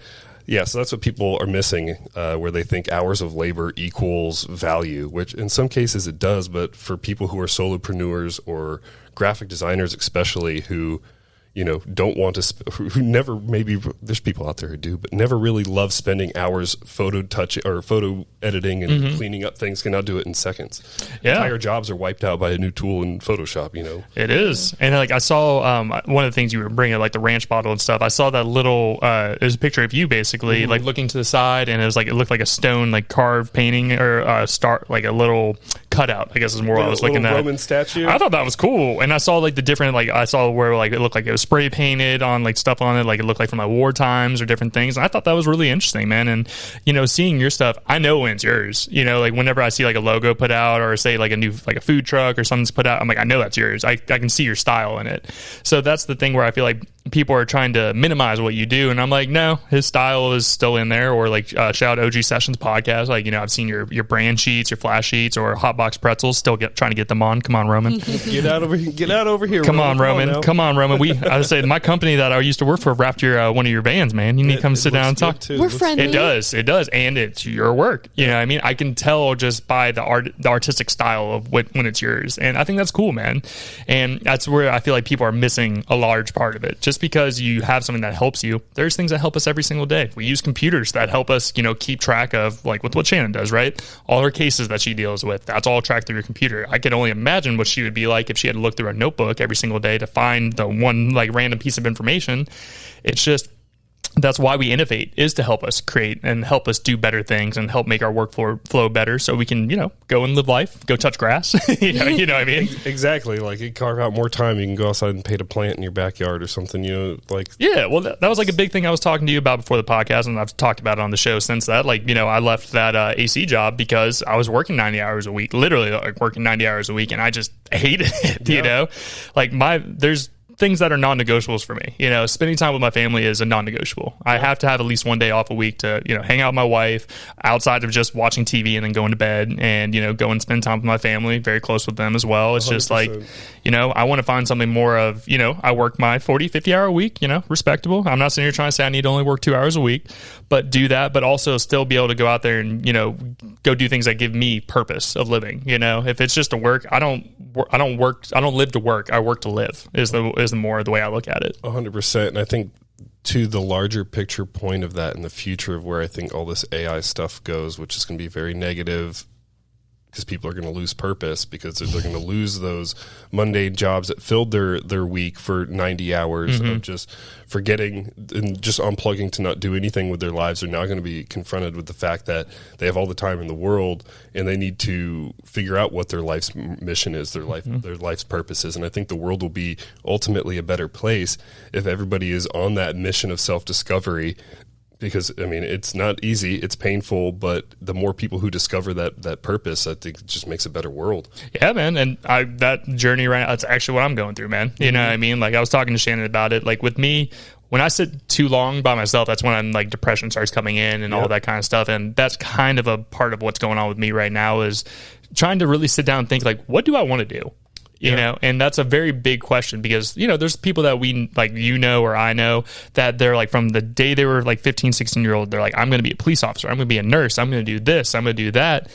Speaker 2: yeah, so that's what people are missing, where they think hours of labor equals value, which in some cases it does, but for people who are solopreneurs or graphic designers especially, who don't want to, who never, maybe there's people out there who do, but never really love spending hours photo editing and cleaning up things, can now do it in seconds.
Speaker 1: Yeah.
Speaker 2: Entire jobs are wiped out by a new tool in Photoshop,
Speaker 1: It is. And like I saw one of the things you were bringing, like the ranch bottle and stuff, I saw that little, there's a picture of you basically like looking to the side, and it looked like a stone, like carved painting or like a little cutout, I guess is more what I was looking at.
Speaker 2: Roman statue.
Speaker 1: I thought that was cool. And I saw like the different, like I saw where like it looked like it was spray painted on like stuff on it, like it looked like from like war times or different things. And I thought that was really interesting, man. And seeing your stuff, I know when it's yours. Like whenever I see like a logo put out, or say like a new like a food truck or something's put out, I'm like, I know that's yours. I can see your style in it. So that's the thing where I feel like people are trying to minimize what you do, and I'm like, no, his style is still in there. Or like shout out OG Sessions podcast, like I've seen your brand sheets, your flash sheets, or Hotbox Pretzels, still trying to get them on. Come on, Roman.
Speaker 2: Get out over here.
Speaker 1: Come on, Roman. Come on, Roman. I say my company that I used to work for wrapped your one of your vans, man. You need to come sit down and talk.
Speaker 3: We're friendly.
Speaker 1: It does, and it's your work. You know what I mean? I can tell just by the artistic style of when it's yours, and I think that's cool, man. And that's where I feel like people are missing a large part of it. Just because you have something that helps you, there's things that help us every single day. We use computers that help us, keep track of, like with what Shannon does, right? All her cases that she deals with, that's all tracked through your computer. I could only imagine what she would be like if she had to look through a notebook every single day to find the one like random piece of information. It's just, that's why we innovate, is to help us create and help us do better things and help make our workflow better, so we can, go and live life, go touch grass. you know what I mean?
Speaker 2: Exactly. Like, you carve out more time, you can go outside and paint a plant in your backyard or something, like.
Speaker 1: Yeah, well, that was like a big thing I was talking to you about before the podcast, and I've talked about it on the show since that. Like, I left that AC job because I was working 90 hours a week, literally like working 90 hours a week, and I just hated it, Like, there's things that are non-negotiables for me. Spending time with my family is a non-negotiable. I have to have at least one day off a week to, hang out with my wife outside of just watching TV and then going to bed, and, go and spend time with my family, very close with them as well. It's 100%. Just like, I want to find something more of, I work my 40, 50 hour a week, respectable. I'm not sitting here trying to say I need to only work 2 hours a week, but do that, but also still be able to go out there and, go do things that give me purpose of living. If it's just to work, I don't live to work. I work to live is more the way I look at it.
Speaker 2: 100%. And I think to the larger picture point of that in the future of where I think all this AI stuff goes, which is going to be very negative, because people are going to lose purpose, because they're going to lose those mundane jobs that filled their week for 90 hours of just forgetting and just unplugging to not do anything with their lives. They're now going to be confronted with the fact that they have all the time in the world, and they need to figure out what their life's mission is, their life's purpose is. And I think the world will be ultimately a better place if everybody is on that mission of self-discovery. Because, it's not easy, it's painful, but the more people who discover that purpose, I think it just makes a better world.
Speaker 1: Yeah, man. And that journey right now, that's actually what I'm going through, man. You know what I mean? Like, I was talking to Shannon about it. Like, with me, when I sit too long by myself, that's when I'm like depression starts coming in and all that kind of stuff. And that's kind of a part of what's going on with me right now, is trying to really sit down and think, like, what do I want to do? And that's a very big question, because, there's people that we like, or I know, that they're like, from the day they were like 15, 16-year-old, they're like, I'm going to be a police officer, I'm going to be a nurse, I'm going to do this, I'm going to do that.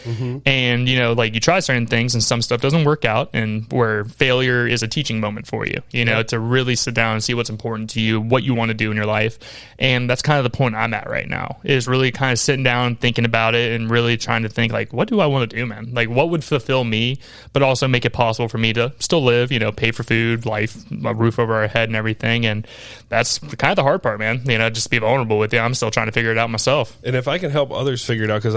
Speaker 1: And, like, you try certain things and some stuff doesn't work out, and where failure is a teaching moment for you, to really sit down and see what's important to you, what you want to do in your life. And that's kind of the point I'm at right now, is really kind of sitting down, thinking about it, and really trying to think, like, what do I want to do, man? Like, what would fulfill me, but also make it possible for me to to still live, pay for food, life, a roof over our head and everything. And that's kind of the hard part, man, just be vulnerable with you. I'm still trying to figure it out myself.
Speaker 2: And if I can help others figure it out, because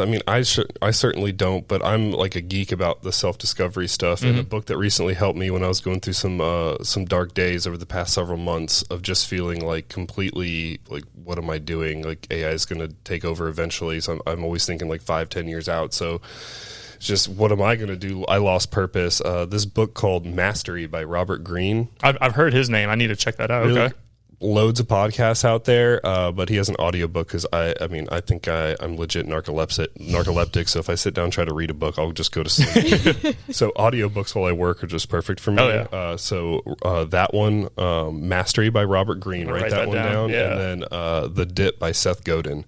Speaker 2: I certainly don't, but I'm like a geek about the self-discovery stuff. And a book that recently helped me when I was going through some dark days over the past several months of just feeling like completely like, what am I doing? Like AI is going to take over eventually. So I'm always thinking like 5-10 years out. So just what am I going to do? I lost purpose. This book called Mastery by Robert Greene.
Speaker 1: I've heard his name. I need to check that out.
Speaker 2: Really,
Speaker 1: okay.
Speaker 2: Loads of podcasts out there, but he has an audiobook because I think I'm legit narcoleptic. So if I sit down and try to read a book, I'll just go to sleep. So audiobooks while I work are just perfect for me.
Speaker 1: Oh, yeah.
Speaker 2: So that one, Mastery by Robert Greene. Write that one down.
Speaker 1: Yeah.
Speaker 2: And then The Dip by Seth Godin.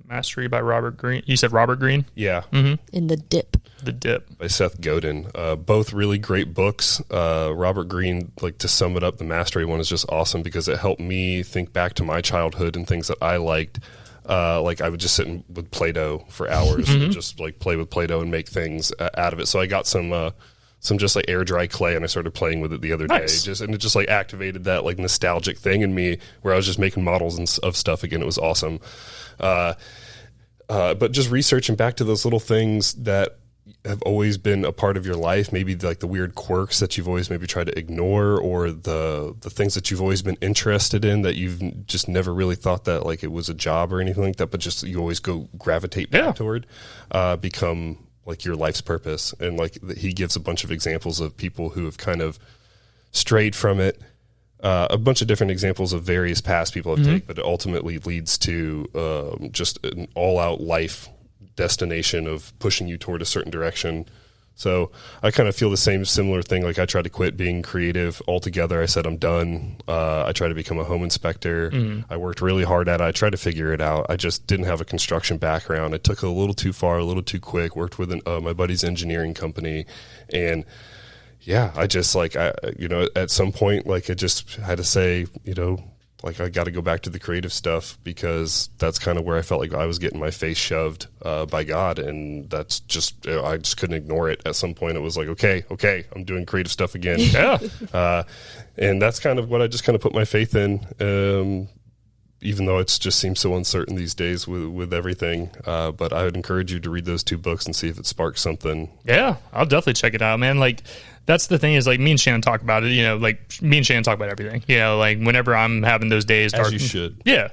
Speaker 1: Mastery by Robert Greene. You said Robert Greene?
Speaker 2: Yeah.
Speaker 3: In The Dip.
Speaker 1: The Dip.
Speaker 2: By Seth Godin. Both really great books. Robert Greene, like to sum it up, the Mastery one is just awesome because it helped me think back to my childhood and things that I liked. Like I would just sit with Play-Doh for hours and just like play with Play-Doh and make things out of it. So I got some just like air dry clay and I started playing with it the other day. And it just like activated that like nostalgic thing in me where I was just making models of stuff again. It was awesome. But just researching back to those little things that have always been a part of your life, maybe like the weird quirks that you've always maybe tried to ignore, or the things that you've always been interested in that you've just never really thought that like it was a job or anything like that, but just you always gravitate back toward, become like your life's purpose. And like he gives a bunch of examples of people who have kind of strayed from it. A bunch of different examples of various paths people have taken, but it ultimately leads to just an all-out life destination of pushing you toward a certain direction. So I kind of feel the similar thing. Like I tried to quit being creative altogether. I said, I'm done. I tried to become a home inspector. I worked really hard at it. I tried to figure it out. I just didn't have a construction background. I took it a little too far, a little too quick, worked with my buddy's engineering company. And yeah, I just like, at some point, like I just had to say, like I got to go back to the creative stuff because that's kind of where I felt like I was getting my face shoved by God. And that's just, I just couldn't ignore it. At some point it was like, okay, I'm doing creative stuff again. And that's kind of what I just kind of put my faith in. Even though it just seems so uncertain these days with everything. But I would encourage you to read those two books and see if it sparks something.
Speaker 1: Yeah, I'll definitely check it out, man. Like, that's the thing is, like, me and Shannon talk about it, like, me and Shannon talk about everything. Like, whenever I'm having those days.
Speaker 2: As you should.
Speaker 1: Yeah.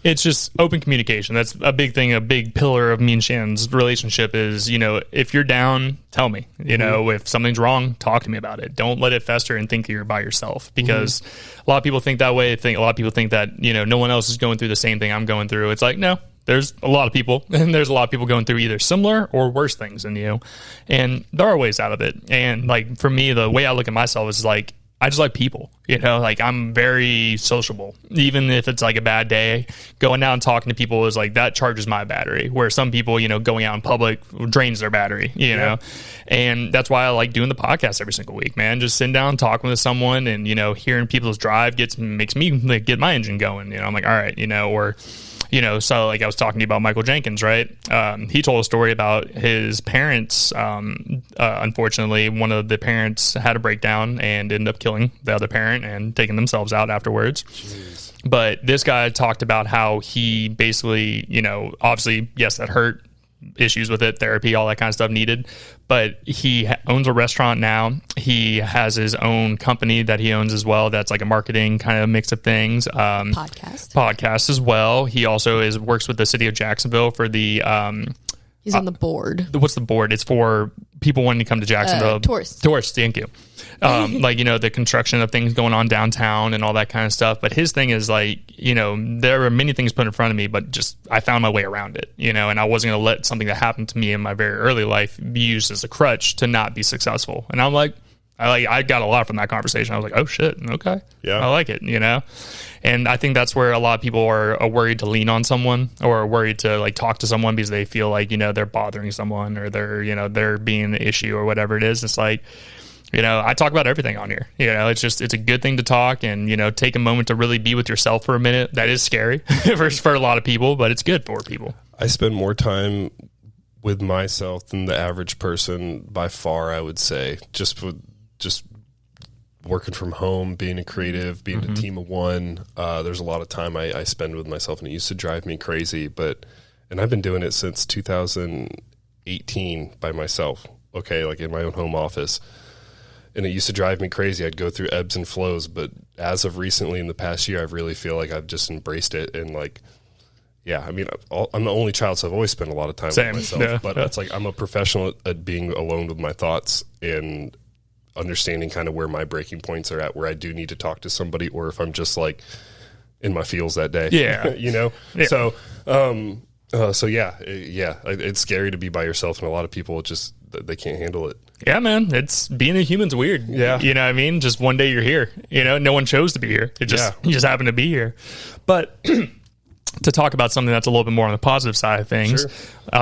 Speaker 1: It's just open communication. That's a big thing, a big pillar of me and Shannon's relationship is, if you're down, tell me. If something's wrong, talk to me about it. Don't let it fester and think you're by yourself. Because a lot of people think that way. A lot of people think that, no one else is going through the same thing I'm going through. It's like, no. There's a lot of people, and there's a lot of people going through either similar or worse things than you. And there are ways out of it. And like for me, the way I look at myself is like, I just like people, like I'm very sociable. Even if it's like a bad day, going out and talking to people is like, that charges my battery. Where some people, going out in public drains their battery, know? And that's why I like doing the podcast every single week, man. Just sitting down, talking with someone and, hearing people's drive makes me like, get my engine going. I'm like, all right, so like I was talking to you about Michael Jenkins, right? He told a story about his parents. Unfortunately, one of the parents had a breakdown and ended up killing the other parent and taking themselves out afterwards. Jeez. But this guy talked about how he basically, obviously, yes, that hurt. Issues with it, therapy, all that kind of stuff needed. But he owns a restaurant now. He has his own company that he owns as well. That's like a marketing kind of mix of things. Podcast as well. He also works with the city of Jacksonville for the.
Speaker 3: He's on the board.
Speaker 1: What's the board? It's for people wanting to come to Jacksonville. Tourists. Thank you. The construction of things going on downtown and all that kind of stuff. But his thing is like, there were many things put in front of me, but just I found my way around it, and I wasn't going to let something that happened to me in my very early life be used as a crutch to not be successful. And I'm like, I got a lot from that conversation. I was like, oh shit, okay, yeah, I like it, And I think that's where a lot of people are worried to lean on someone or worried to like talk to someone because they feel like they're bothering someone or they're being an issue or whatever it is. It's like, I talk about everything on here. It's a good thing to talk and take a moment to really be with yourself for a minute. That is scary for a lot of people, but it's good for people.
Speaker 2: I spend more time with myself than the average person by far. I would say just working from home, being a creative, being a team of one. There's a lot of time I spend with myself, and it used to drive me crazy. And I've been doing it since 2018 by myself. Okay, like in my own home office. And it used to drive me crazy. I'd go through ebbs and flows, but as of recently in the past year, I really feel like I've just embraced it. And like, yeah, I mean, I'm the only child, so I've always spent a lot of time with myself. But it's like I'm a professional at being alone with my thoughts and understanding kind of where my breaking points are at, where I do need to talk to somebody, or if I'm just like in my feels that day.
Speaker 1: Yeah.
Speaker 2: you know? Yeah. So it's scary to be by yourself, and a lot of people just, they can't handle it.
Speaker 1: Yeah, man, it's being a human's weird.
Speaker 2: Yeah.
Speaker 1: You know what I mean? Just one day you're here, you know, no one chose to be here. You just happen to be here. But to talk about something that's a little bit more on the positive side of things,
Speaker 2: Sure.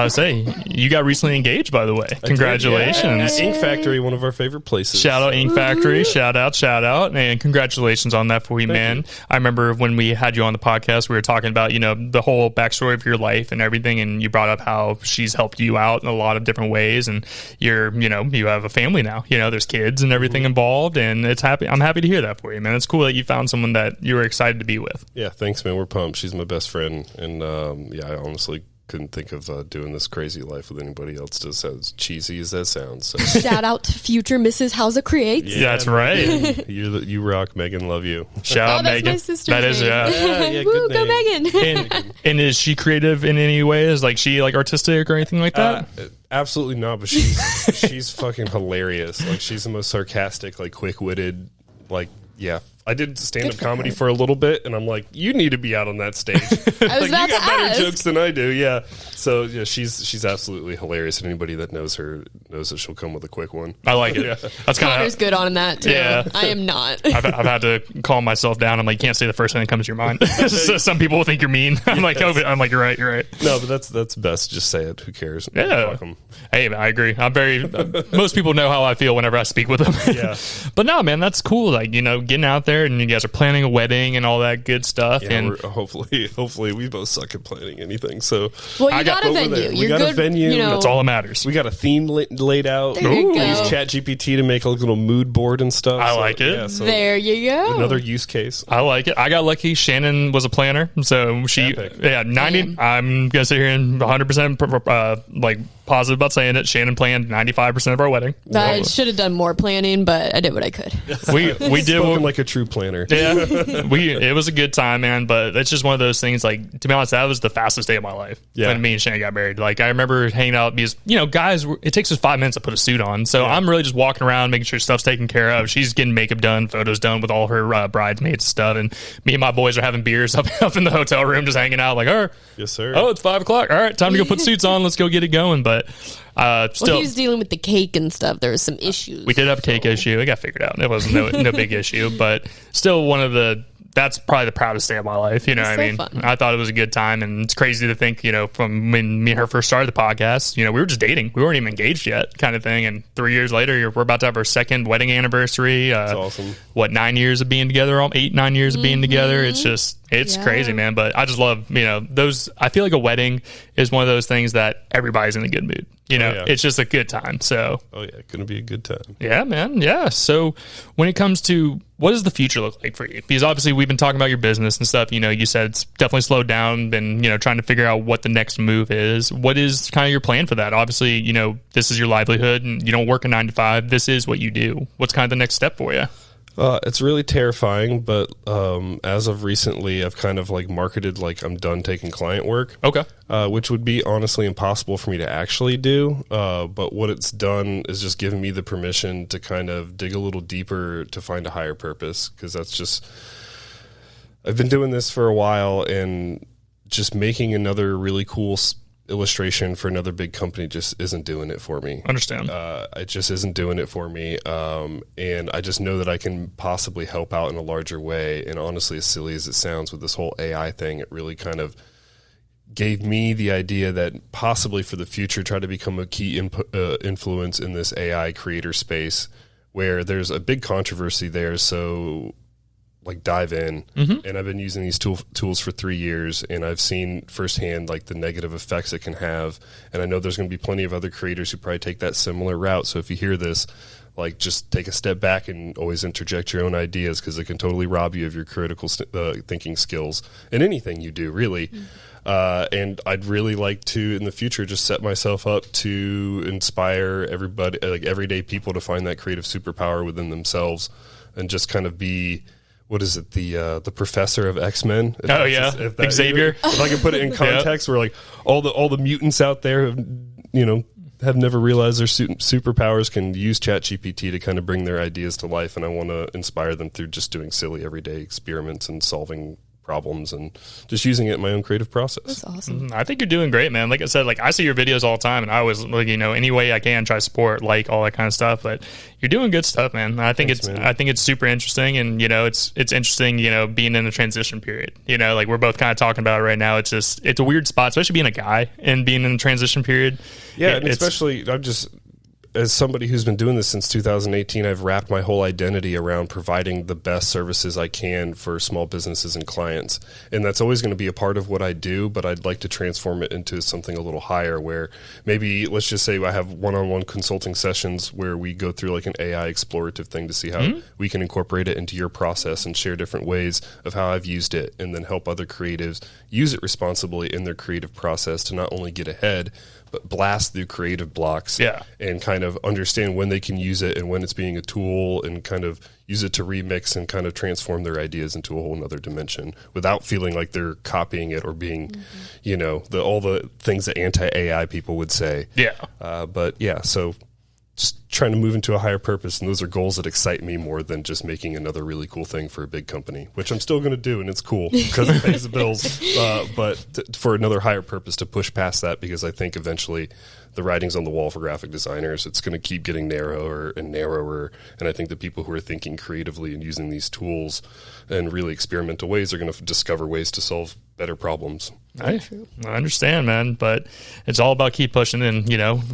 Speaker 1: Say you got recently engaged, by the way. Congratulations.
Speaker 2: At Ink Factory, one of our favorite places.
Speaker 1: Shout out Ink Factory. Shout out. And congratulations on that for you, man.
Speaker 2: Thank you.
Speaker 1: I remember when we had you on the podcast, we were talking about, you know, the whole backstory of your life and everything. And you brought up how she's helped you out in a lot of different ways. And you have a family now, you know, there's kids and everything involved. And I'm happy to hear that for you, man. It's cool that you found someone that you were excited to be with.
Speaker 2: Yeah. Thanks, man. We're pumped. She's my best friend. And, I honestly couldn't think of doing this crazy life with anybody else, just as cheesy as that sounds. So.
Speaker 3: Shout out to future Mrs. Housa Creative.
Speaker 1: Yeah, that's right.
Speaker 2: You rock, Megan. Love you.
Speaker 1: Shout out,
Speaker 3: that's
Speaker 1: Megan.
Speaker 3: my sister's
Speaker 1: That is,
Speaker 3: name.
Speaker 2: Yeah,
Speaker 3: Woo,
Speaker 2: good
Speaker 3: go
Speaker 2: name.
Speaker 3: Megan.
Speaker 1: And is she creative in any way? Is like she like artistic or anything like that?
Speaker 2: Absolutely not, but she's fucking hilarious. Like, she's the most sarcastic, like, quick-witted, like, yeah. I did stand-up comedy for a little bit, and I'm like, you need to be out on that stage.
Speaker 3: I was
Speaker 2: Like,
Speaker 3: about
Speaker 2: you got
Speaker 3: to
Speaker 2: better
Speaker 3: ask.
Speaker 2: jokes than I do, yeah. So, yeah, she's absolutely hilarious, and anybody that knows her knows that she'll come with a quick one.
Speaker 1: I like it. That's kind
Speaker 3: Connor's
Speaker 1: of.
Speaker 3: good on that too.
Speaker 1: Yeah.
Speaker 3: I am not.
Speaker 1: I've had to calm myself down. I'm like, you can't say the first thing that comes to your mind. So some people will think you're mean. I'm like, oh, I'm like, you're right.
Speaker 2: No, but that's best. Just say it. Who cares?
Speaker 1: Yeah.
Speaker 2: Fuck 'em.
Speaker 1: Hey, I agree. I'm very. Most people know how I feel whenever I speak with them.
Speaker 2: Yeah.
Speaker 1: But no, man, that's cool. Like, you know, getting out there and you guys are planning a wedding and all that good stuff.
Speaker 2: Yeah,
Speaker 1: and
Speaker 2: we're, hopefully we both suck at planning anything. So
Speaker 3: Well,
Speaker 1: I
Speaker 3: you
Speaker 1: got
Speaker 3: got a
Speaker 2: over
Speaker 3: venue.
Speaker 2: there. We
Speaker 3: You're
Speaker 2: got a
Speaker 3: good.
Speaker 2: venue.
Speaker 3: You know,
Speaker 1: that's all that matters.
Speaker 2: we got a theme laid out.
Speaker 3: There you
Speaker 2: We
Speaker 3: go.
Speaker 2: use ChatGPT to make a little mood board and stuff.
Speaker 1: I
Speaker 2: So,
Speaker 1: like it.
Speaker 2: Yeah, so
Speaker 3: there you go.
Speaker 2: another use case.
Speaker 1: I like it. I got lucky. Shannon was a planner, so she,
Speaker 2: Epic.
Speaker 1: yeah, 90. I'm gonna sit here and 100% like positive about saying it. Shannon planned 95% of our wedding.
Speaker 3: I should have done more planning, but I did what I could.
Speaker 1: We did
Speaker 2: Spoken like a true planner.
Speaker 1: yeah, it was a good time, man. But it's just one of those things. Like, to be honest, that was the fastest day of my life
Speaker 2: Yeah.
Speaker 1: when me and Shannon got married. Like, I remember hanging out because, you know, guys, it takes us 5 minutes to put a suit on. So I'm really just walking around, making sure stuff's taken care of. She's getting makeup done, photos done with all her bridesmaids and stuff. And me and my boys are having beers up in the hotel room, just hanging out. Like,
Speaker 2: Yes, sir.
Speaker 1: oh, it's 5 o'clock. All right, time to go put suits on. Let's go get it going. But
Speaker 3: Well,
Speaker 1: still,
Speaker 3: he was dealing with the cake and stuff. There was some issues.
Speaker 1: we did have a cake issue. It got figured out. It wasn't no big issue, but still that's probably the proudest day of my life. You know what I mean?
Speaker 3: fun.
Speaker 1: I thought it was a good time, and it's crazy to think, you know, from when me and her first started the podcast, you know, we were just dating. We weren't even engaged yet, kind of thing. And 3 years later, we're about to have our second wedding anniversary.
Speaker 2: That's awesome.
Speaker 1: What, 9 years of being together? 8-9 years of being together. It's just, it's
Speaker 3: Yeah.
Speaker 1: crazy, man. But I just love, you know, those. I feel like a wedding is one of those things that everybody's in a good mood. You know,
Speaker 2: yeah.
Speaker 1: it's just a good time. So
Speaker 2: Oh yeah, gonna be a good time.
Speaker 1: yeah, man. Yeah. So when it comes to what does the future look like for you? Because obviously we've been talking about your business and stuff. You know, you said it's definitely slowed down, been, you know, trying to figure out what the next move is. What is kind of your plan for that? Obviously, you know, this is your livelihood and you don't work a 9 to 5. This is what you do. What's kind of the next step for you?
Speaker 2: It's really terrifying, but as of recently, I've kind of like marketed like I'm done taking client work.
Speaker 1: Okay.
Speaker 2: Which would be honestly impossible for me to actually do. But what it's done is just given me the permission to kind of dig a little deeper to find a higher purpose. Because that's just, I've been doing this for a while, and just making another really cool illustration for another big company just isn't doing it for me.
Speaker 1: Understand.
Speaker 2: It just isn't doing it for me. And I just know that I can possibly help out in a larger way. And honestly, as silly as it sounds with this whole AI thing, it really kind of gave me the idea that possibly for the future, try to become a key influence in this AI creator space where there's a big controversy there. So like dive in.
Speaker 1: Mm-hmm.
Speaker 2: And I've been using these tools for 3 years, and I've seen firsthand like the negative effects it can have. And I know there's going to be plenty of other creators who probably take that similar route. So if you hear this, like just take a step back and always interject your own ideas, because it can totally rob you of your critical thinking skills in anything you do, really. And I'd really like to, in the future, just set myself up to inspire everybody, like everyday people, to find that creative superpower within themselves, and just kind of be, what is it, the professor of X-Men?
Speaker 1: Oh yeah, Xavier.
Speaker 2: If I can put it in context, where like all the mutants out there, have never realized their superpowers, can use ChatGPT to kind of bring their ideas to life, and I want to inspire them through just doing silly everyday experiments and solving problems and just using it in my own creative process.
Speaker 3: That's awesome.
Speaker 1: I think you're doing great, man. Like I said, like I see your videos all the time, and I always, like, any way I can try to support, like, all that kind of stuff. But you're doing good stuff, man. I think it's super interesting, and it's interesting, being in the transition period. Like we're both kind of talking about it right now. It's a weird spot, especially being a guy and being in the transition period.
Speaker 2: Yeah, and especially as somebody who's been doing this since 2018, I've wrapped my whole identity around providing the best services I can for small businesses and clients. And that's always going to be a part of what I do, but I'd like to transform it into something a little higher, where maybe, let's just say I have one-on-one consulting sessions where we go through like an AI explorative thing to see how we can incorporate it into your process and share different ways of how I've used it, and then help other creatives use it responsibly in their creative process to not only get ahead, but blast through creative blocks and kind of understand when they can use it and when it's being a tool, and kind of use it to remix and kind of transform their ideas into a whole nother dimension without feeling like they're copying it or being, all the things that anti-AI people would say. So just trying to move into a higher purpose, and those are goals that excite me more than just making another really cool thing for a big company, which I'm still going to do, and it's cool because it pays the bills, but for another higher purpose, to push past that, because I think eventually the writing's on the wall for graphic designers. It's going to keep getting narrower and narrower, and I think the people who are thinking creatively and using these tools in really experimental ways are going to discover ways to solve better problems.
Speaker 1: I understand, man, but it's all about keep pushing and,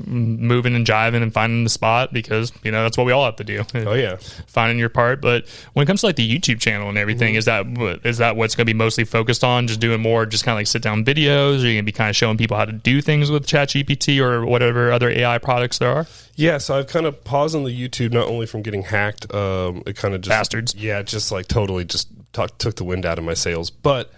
Speaker 1: moving and jiving and finding the spot, because, that's what we all have to do.
Speaker 2: Oh, yeah.
Speaker 1: Finding your part. But when it comes to like the YouTube channel and everything, is that what's going to be mostly focused on? Just doing more, just kind of like sit down videos? Or are you going to be kind of showing people how to do things with ChatGPT or whatever other AI products there are?
Speaker 2: Yeah, so I've kind of paused on the YouTube, not only from getting hacked, it kind of just...
Speaker 1: Bastards.
Speaker 2: Yeah, just like totally just took the wind out of my sails. But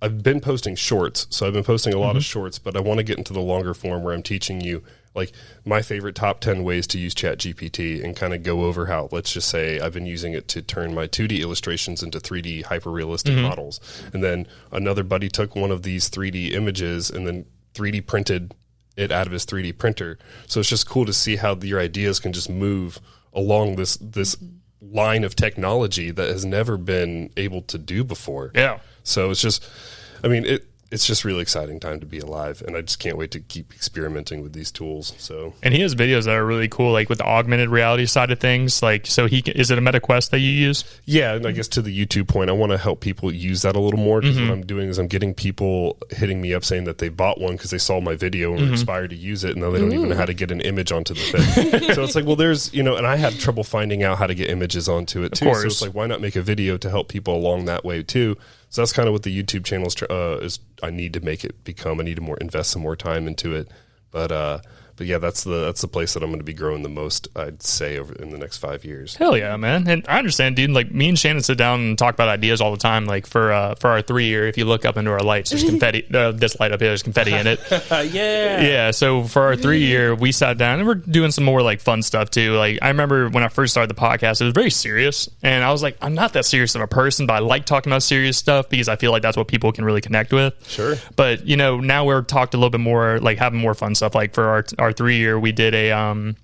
Speaker 2: I've been posting shorts, so I've been posting a lot of shorts, but I want to get into the longer form where I'm teaching you like my favorite top 10 ways to use ChatGPT, and kind of go over how, let's just say I've been using it to turn my 2D illustrations into 3D hyper-realistic models. And then another buddy took one of these 3D images and then 3D printed it out of his 3D printer. So it's just cool to see how your ideas can just move along this line of technology that has never been able to do before.
Speaker 1: Yeah.
Speaker 2: So it's just, it's just really exciting time to be alive, and I just can't wait to keep experimenting with these tools. So, and
Speaker 1: he has videos that are really cool, like with the augmented reality side of things. Like, so is it a Meta Quest that you use?
Speaker 2: Yeah, and I guess to the YouTube point, I want to help people use that a little more, because what I'm doing is I'm getting people hitting me up saying that they bought one because they saw my video and were inspired to use it, and now they don't even know how to get an image onto the thing. So it's like, well, there's, and I have trouble finding out how to get images onto it too. So it's like, why not make a video to help people along that way too? So that's kind of what the YouTube channel is. I need to make it become. I need to invest some more time into it. But yeah, that's the place that I'm going to be growing the most, I'd say, over in the next 5 years.
Speaker 1: Hell yeah, man! And I understand, dude. Like, me and Shannon sit down and talk about ideas all the time. Like for our 3 year, if you look up into our lights, there's confetti. This light up here, there's confetti in it. Yeah. So for our 3 year, we sat down and we're doing some more like fun stuff too. Like, I remember when I first started the podcast, it was very serious, and I was like, I'm not that serious of a person, but I like talking about serious stuff because I feel like that's what people can really connect with.
Speaker 2: Sure.
Speaker 1: But now we're talked a little bit more, like having more fun stuff. Like for our 3 year, we did a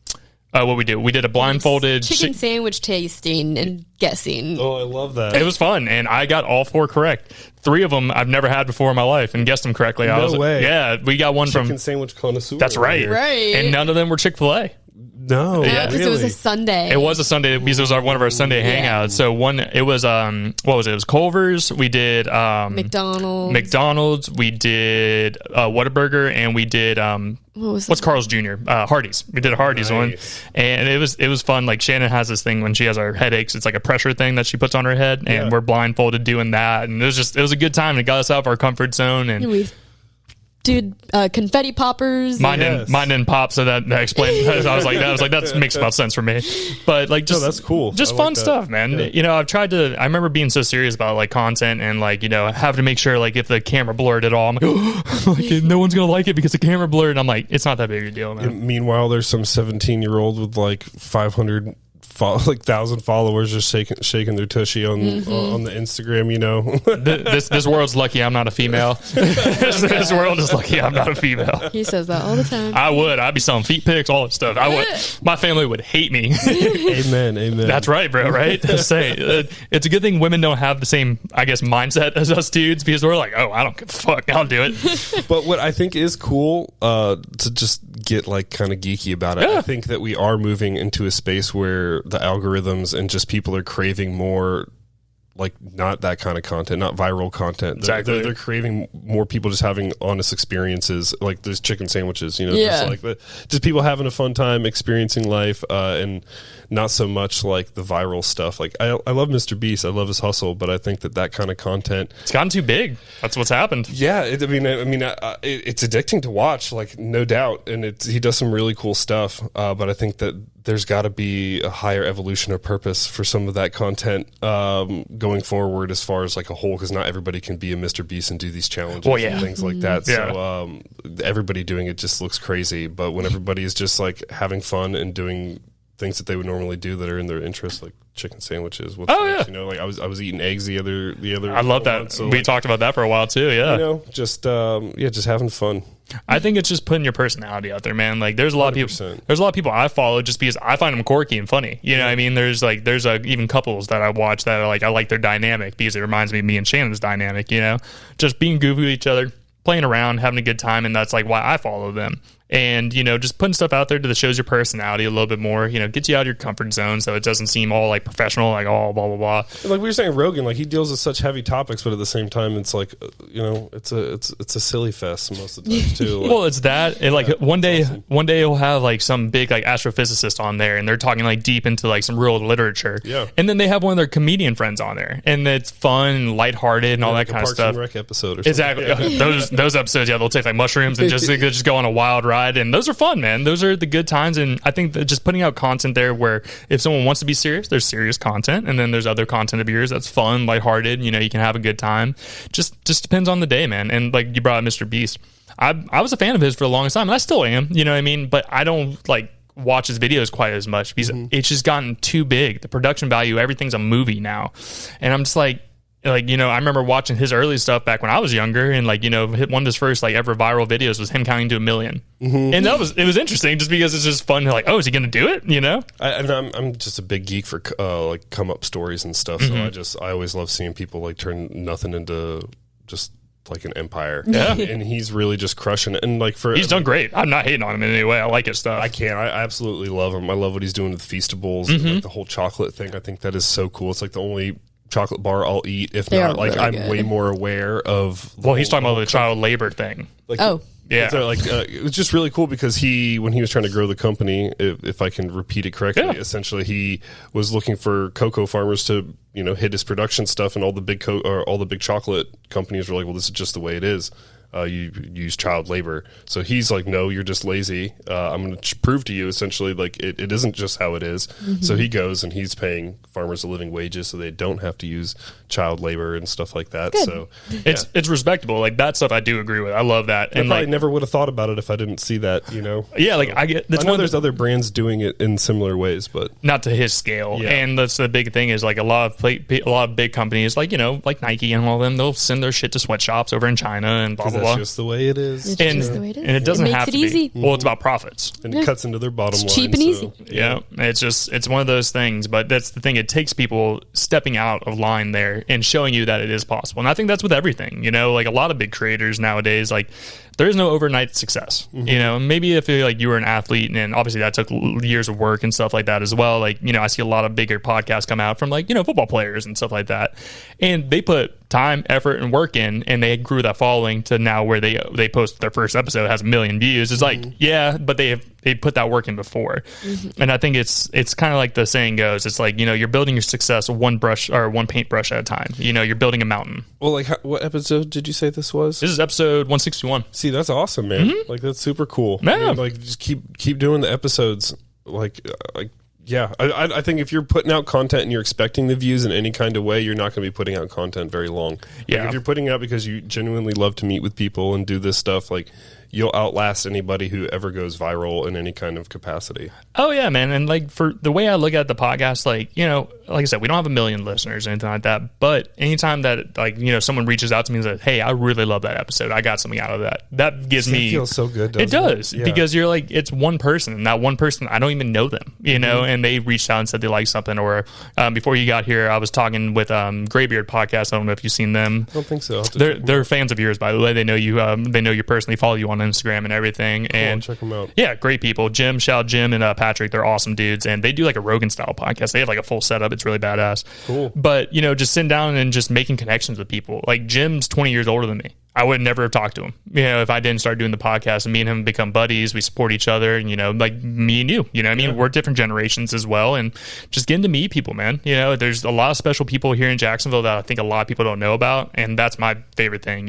Speaker 1: what we did. We did a blindfolded
Speaker 3: chicken sandwich tasting and guessing.
Speaker 2: Oh, I love that.
Speaker 1: It was fun, and I got all 4 correct. 3 of them I've never had before in my life, and guessed them correctly.
Speaker 2: No way.
Speaker 1: Yeah, we got one
Speaker 2: chicken
Speaker 1: from
Speaker 2: sandwich connoisseur.
Speaker 1: That's right.
Speaker 3: Right.
Speaker 1: And none of them were Chick-fil-A.
Speaker 2: No,
Speaker 1: Yeah.
Speaker 3: Because it was a Sunday.
Speaker 1: It was a Sunday because it was one of our Sunday hangouts. So it was what was it? It was Culver's. We did McDonald's. We did Whataburger, and we did what's Carl's Jr. Hardee's. We did a Hardee's one, and it was fun. Like Shannon has this thing when she has her headaches. It's like a pressure thing that she puts on her head, and we're blindfolded doing that. And it was a good time. It got us out of our comfort zone, and
Speaker 3: we did confetti poppers.
Speaker 1: Mine didn't pop, so that explained. I was like that makes about sense for me. But like, just
Speaker 2: that's cool.
Speaker 1: Just fun stuff, man. Yeah. I've tried to. I remember being so serious about like content and like having to make sure like if the camera blurred at all, I'm like, no one's gonna like it because the camera blurred. And I'm like, it's not that big of a deal, man.
Speaker 2: And meanwhile, there's some 17-year-old with like 500. 1,000 followers just shaking their tushy on the Instagram,
Speaker 1: this world's lucky I'm not a female. This world is lucky I'm not a female.
Speaker 3: He says that all the time.
Speaker 1: I'd be selling feet pics, all that stuff. My family would hate me.
Speaker 2: Amen.
Speaker 1: That's right, bro. Right? Say it's a good thing women don't have the same, I guess, mindset as us dudes, because we're like, oh, I don't give a fuck, I'll do it.
Speaker 2: But what I think is cool, to just get like kind of geeky about it, I think that we are moving into a space where the algorithms and just people are craving more, like, not that kind of content, not viral content.
Speaker 1: Exactly.
Speaker 2: They're craving more people just having honest experiences, like there's chicken sandwiches, just people having a fun time experiencing life, and not so much like the viral stuff. Like I love Mr. Beast, I love his hustle, but I think that kind of content,
Speaker 1: it's gotten too big. That's what's happened.
Speaker 2: Yeah, it's addicting to watch, like, no doubt, and he does some really cool stuff. But I think that there's got to be a higher evolution or purpose for some of that content going forward, as far as like a whole, because not everybody can be a Mr. Beast and do these challenges and things like that.
Speaker 1: Yeah.
Speaker 2: So everybody doing it just looks crazy. But when everybody is just like having fun and doing things that they would normally do that are in their interest, like chicken sandwiches. Like I was eating eggs the other.
Speaker 1: I love that. So we talked about that for a while too. Yeah,
Speaker 2: just having fun.
Speaker 1: I think it's just putting your personality out there, man. Like there's a lot of people. There's a lot of people I follow just because I find them quirky and funny. You know what I mean? There's even couples that I watch that are like, I like their dynamic because it reminds me of me and Shannon's dynamic. Just being goofy with each other, playing around, having a good time, and that's like why I follow them. And just putting stuff out there that shows your personality a little bit more, gets you out of your comfort zone, so it doesn't seem all like professional, like all blah blah blah.
Speaker 2: Like we were saying, Rogan, like he deals with such heavy topics, but at the same time, it's like it's a silly fest most of the time too. Like,
Speaker 1: well, it's that, and like one day he'll have like some big like astrophysicist on there, and they're talking like deep into like some real literature.
Speaker 2: Yeah,
Speaker 1: and then they have one of their comedian friends on there, and it's fun and lighthearted and all that kind of stuff.
Speaker 2: Parks and Rec episode, or something.
Speaker 1: Exactly. Yeah. Those episodes, they'll take like mushrooms and just go on a wild ride, and those are fun, man. Those are the good times. And I think that just putting out content there where if someone wants to be serious, there's serious content, and then there's other content of yours that's fun, lighthearted, you can have a good time. Just depends on the day, man. And like you brought up Mr. Beast, I was a fan of his for the longest time, and I still am, you know what I mean? But I don't like watch his videos quite as much because it's just gotten too big. The production value, everything's a movie now. And I'm just like, I remember watching his early stuff back when I was younger, and like, one of his first like ever viral videos was him counting to 1 million. And it was interesting just because it's just fun to like, oh, is he gonna do it?
Speaker 2: I'm just a big geek for like come up stories and stuff. So I always love seeing people like turn nothing into just like an empire.
Speaker 1: Yeah.
Speaker 2: And he's really just crushing it. And like
Speaker 1: he's done great. I'm not hating on him in any way. I like his stuff.
Speaker 2: I absolutely love him. I love what he's doing with Feastables, and like the whole chocolate thing. I think that is so cool. It's like the only chocolate bar I'll eat. If
Speaker 3: they
Speaker 2: not, like
Speaker 3: really
Speaker 2: I'm
Speaker 3: good.
Speaker 2: way more aware of.
Speaker 1: Well, he's talking about the child labor thing.
Speaker 2: Like,
Speaker 1: yeah.
Speaker 2: So like it was just really cool because when he was trying to grow the company, if I can repeat it correctly, essentially he was looking for cocoa farmers to hit his production stuff, and all the big chocolate companies were like, well, this is just the way it is. You use child labor. So he's like, no, you're just lazy. I'm going to prove to you essentially like it isn't just how it is. So he goes and he's paying farmers a living wages so they don't have to use child labor and stuff like that.
Speaker 3: Good.
Speaker 2: So
Speaker 1: it's respectable. Like that stuff I do agree with. I love that.
Speaker 2: And I probably
Speaker 1: like,
Speaker 2: never would have thought about it if I didn't see that,
Speaker 1: Yeah, like I get that's
Speaker 2: I know there's other brands doing it in similar ways, but
Speaker 1: not to his scale.
Speaker 2: Yeah.
Speaker 1: And that's the big thing is like a lot of big companies like like Nike and all of them, they'll send their shit to sweatshops over in China and blah blah
Speaker 2: that's just the way it is.
Speaker 3: It's just the way it is.
Speaker 1: And it doesn't
Speaker 3: makes
Speaker 1: have
Speaker 3: it
Speaker 1: to
Speaker 3: easy.
Speaker 1: be. Well, it's about profits.
Speaker 2: And it cuts into their bottom line.
Speaker 3: Cheap and easy.
Speaker 1: Yeah, it's one of those things, but that's the thing. It takes people stepping out of line there and showing you that it is possible. And I think that's with everything, like a lot of big creators nowadays, like there is no overnight success, maybe if you were an athlete and obviously that took years of work and stuff like that as well. Like, I see a lot of bigger podcasts come out from football players and stuff like that. And they put time, effort, and work in, and they grew that following to now where they post their first episode has 1 million views. It's like, yeah, but they put that work in before. And I think it's kind of like the saying goes, it's like, you're building your success one paintbrush at a time. You're building a mountain.
Speaker 2: Well, like what episode did you say this was?
Speaker 1: This is episode 161.
Speaker 2: See, that's awesome, man. Like that's super cool.
Speaker 1: Yeah.
Speaker 2: Just keep doing the episodes. Yeah, I think if you're putting out content and you're expecting the views in any kind of way, you're not going to be putting out content very long.
Speaker 1: Yeah.
Speaker 2: If you're putting out because you genuinely love to meet with people and do this stuff, like you'll outlast anybody who ever goes viral in any kind of capacity.
Speaker 1: Oh yeah, man. And like for the way I look at the podcast, like I said, we don't have 1 million listeners or anything like that. But anytime that someone reaches out to me and says, "Hey, I really love that episode. I got something out of that." That gives me,
Speaker 2: it feels so good.
Speaker 1: It does
Speaker 2: Yeah.
Speaker 1: because you're like, it's one person, and that one person, I don't even know them, and they reached out and said they like something. Or before you got here, I was talking with Graybeard Podcast. I don't know if you've seen them.
Speaker 2: I don't think so.
Speaker 1: They're fans of yours, by the way. They know you. They know you personally. Follow you on Instagram and everything.
Speaker 2: Cool,
Speaker 1: and
Speaker 2: check them out.
Speaker 1: Yeah, great people. Jim and Patrick. They're awesome dudes, and they do like a Rogan style podcast. They have like a full setup. It's really badass.
Speaker 2: Cool.
Speaker 1: But just sitting down and just making connections with people. Like Jim's 20 years older than me. I would never have talked to him, if I didn't start doing the podcast. And me and him become buddies. We support each other, and like me and you. I mean, we're different generations as well, and just getting to meet people, man. There's a lot of special people here in Jacksonville that I think a lot of people don't know about, and that's my favorite thing.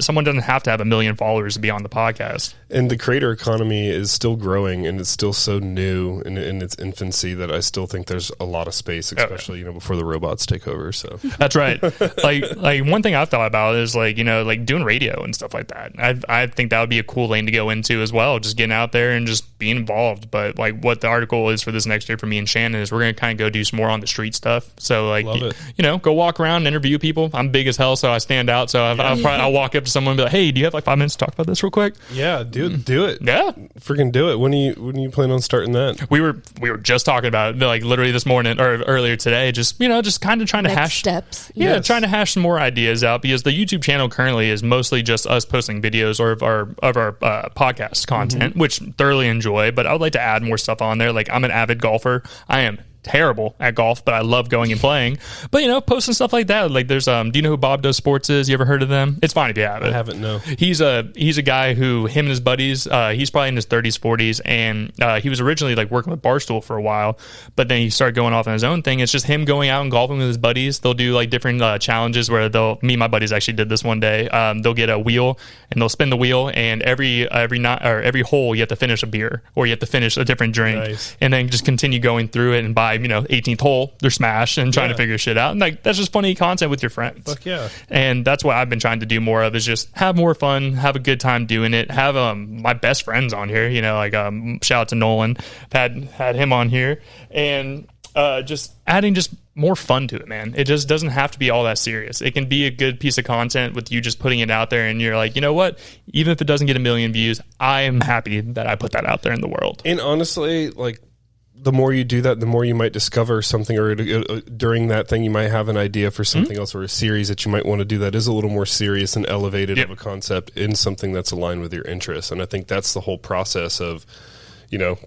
Speaker 1: Someone doesn't have to have 1 million followers to be on the podcast.
Speaker 2: And the creator economy is still growing, and it's still so new in its infancy that I still think there's a lot of space, especially before the robots take over. So
Speaker 1: that's right. like one thing I've thought about is like doing radio and stuff like that. I think that would be a cool lane to go into as well. Just getting out there and just being involved. But like what the article is for this next year for me and Shannon is we're going to kind of go do some more on the street stuff. So like go walk around and interview people. I'm big as hell, so I stand out. So I'll walk up to someone and be like, "Hey, do you have like 5 minutes to talk about this real quick?"
Speaker 2: Yeah, do it.
Speaker 1: Yeah,
Speaker 2: freaking do it. When are you planning on starting that?
Speaker 1: We were just talking about it, like literally this morning or earlier today. Just just kind of trying to hash
Speaker 3: steps.
Speaker 1: Yeah, trying to hash some more ideas out because the YouTube channel currently is mostly just us posting videos or of our podcast content, which thoroughly enjoy. But I would like to add more stuff on there. Like I'm an avid golfer. I am terrible at golf, but I love going and playing. But posting stuff like that. Like there's do you know who Bob Does Sports is? You ever heard of them? It's fine if you haven't.
Speaker 2: I haven't. No.
Speaker 1: He's a guy who him and his buddies. He's probably in his 30s, 40s, and he was originally like working with Barstool for a while, but then he started going off on his own thing. It's just him going out and golfing with his buddies. They'll do like different challenges where me and my buddies actually did this one day. They'll get a wheel and they'll spin the wheel, and every night or every hole you have to finish a beer or you have to finish a different drink, and then just continue going through it and by 18th hole they're smashed and trying to figure shit out, and like that's just funny content with your friends.
Speaker 2: Fuck yeah.
Speaker 1: And that's what I've been trying to do more of, is just have more fun, have a good time doing it, have my best friends on here, shout out to Nolan, had him on here, and just adding just more fun to it, man. It just doesn't have to be all that serious. It can be a good piece of content with you just putting it out there, and you're like, you know what, even if it doesn't get 1 million views, I am happy that I put that out there in the world.
Speaker 2: And honestly, like the more you do that, the more you might discover something, or during that thing, you might have an idea for something else, or a series that you might want to do that is a little more serious and elevated of a concept in something that's aligned with your interests. And I think that's the whole process of,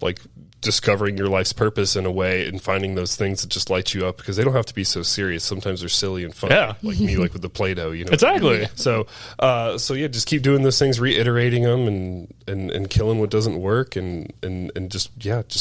Speaker 2: like discovering your life's purpose in a way and finding those things that just light you up, because they don't have to be so serious. Sometimes they're silly and fun. Yeah. Like me, like with the Play-Doh,
Speaker 1: Exactly.
Speaker 2: So yeah, just keep doing those things, reiterating them and killing what doesn't work and just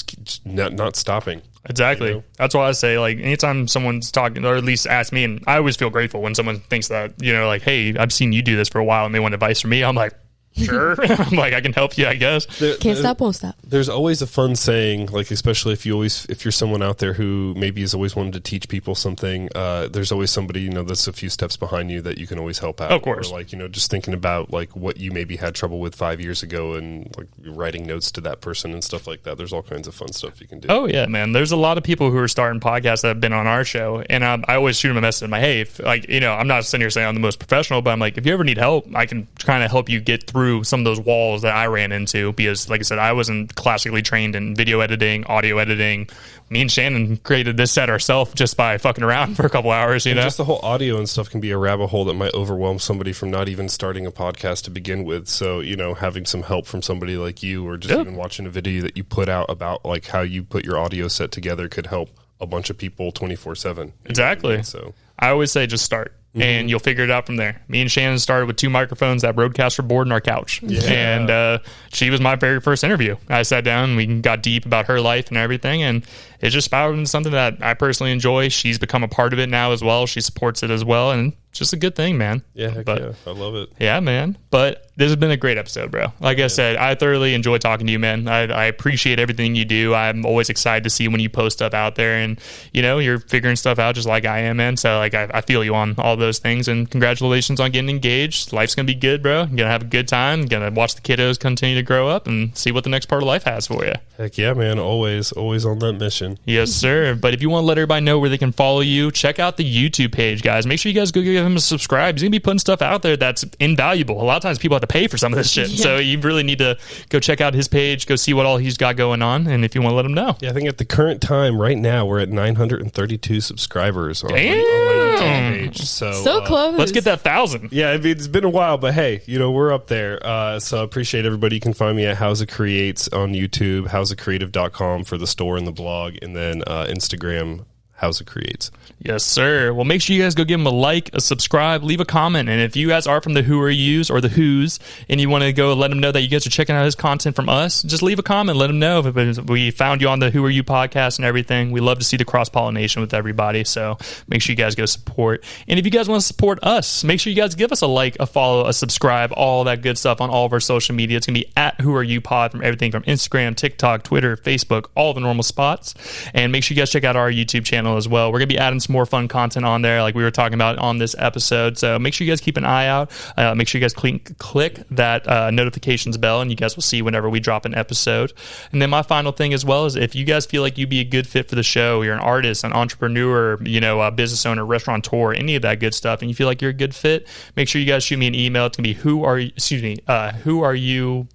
Speaker 2: keep not stopping.
Speaker 1: Exactly. That's why I say, like, anytime someone's talking, or at least ask me, and I always feel grateful when someone thinks that, like, hey, I've seen you do this for a while and they want advice from me. I'm like, sure. I'm like, I can help you, I guess.
Speaker 3: Can't stop, won't stop.
Speaker 2: There's always a fun saying, like, especially if you're someone out there who maybe has always wanted to teach people something, there's always somebody, that's a few steps behind you that you can always help out.
Speaker 1: Of course.
Speaker 2: Or, like, just thinking about, like, what you maybe had trouble with 5 years ago and, like, writing notes to that person and stuff like that. There's all kinds of fun stuff you can do.
Speaker 1: Oh, yeah, man. There's a lot of people who are starting podcasts that have been on our show, and I always shoot them a message. I'm like, hey, if, like, I'm not sitting here saying I'm the most professional, but I'm like, if you ever need help, I can kind of help you get through some of those walls that I ran into, because like I said, I wasn't classically trained in video editing, audio editing. Me and Shannon created this set ourselves just by fucking around for a couple hours, you know?
Speaker 2: Just the whole audio and stuff can be a rabbit hole that might overwhelm somebody from not even starting a podcast to begin with. So, having some help from somebody like you, or just even watching a video that you put out about like how you put your audio set together could help a bunch of people 24/7.
Speaker 1: Exactly. So I always say just start. And you'll figure it out from there. Me and Shannon started with 2 microphones, that broadcaster board, and our couch. Yeah. And she was my very first interview. I sat down, and we got deep about her life and everything, and it just sprouted into something that I personally enjoy. She's become a part of it now as well. She supports it as well, and it's just a good thing, man.
Speaker 2: Yeah, yeah, I love it.
Speaker 1: Yeah, man. But this has been a great episode, bro. Like I said, I thoroughly enjoy talking to you, man. I appreciate everything you do. I'm always excited to see when you post stuff out there, and you're figuring stuff out just like I am, man. So like I feel you on all those things, and congratulations on getting engaged. Life's gonna be good, bro. You're gonna have a good time. You're gonna watch the kiddos continue to grow up and see what the next part of life has for you.
Speaker 2: Heck yeah, man. Always on that mission.
Speaker 1: Yes, sir. But if you want to let everybody know where they can follow you, check out the YouTube page, guys. Make sure you guys go give him a subscribe. He's going to be putting stuff out there that's invaluable. A lot of times people have to pay for some of this shit. Yeah. So you really need to go check out his page, go see what all he's got going on, and if you want to let him know.
Speaker 2: Yeah, I think at the current time, right now, we're at 932 subscribers on my YouTube page.
Speaker 3: So close.
Speaker 1: Let's get that 1,000.
Speaker 2: Yeah, I mean, it's been a while, but hey, we're up there. So I appreciate everybody. You can find me at Housa Creates on YouTube, housacreative.com for the store and the blog, and then Instagram, Housa Creates.
Speaker 1: Yes, sir. Well, make sure you guys go give him a like, a subscribe, leave a comment. And if you guys are from the Who Are Yous or the Who's, and you want to go let him know that you guys are checking out his content from us, just leave a comment. Let him know if we found you on the Who Are You podcast and everything. We love to see the cross-pollination with everybody. So make sure you guys go support. And if you guys want to support us, make sure you guys give us a like, a follow, a subscribe, all that good stuff on all of our social media. It's going to be at Who Are You Pod from everything from Instagram, TikTok, Twitter, Facebook, all the normal spots. And make sure you guys check out our YouTube channel as well. We're going to be adding some more fun content on there like we were talking about on this episode. So make sure you guys keep an eye out. Make sure you guys click that notifications bell, and you guys will see whenever we drop an episode. And then my final thing as well is if you guys feel like you'd be a good fit for the show, you're an artist, an entrepreneur, a business owner, restaurateur, any of that good stuff, and you feel like you're a good fit, make sure you guys shoot me an email. It's going to be who are you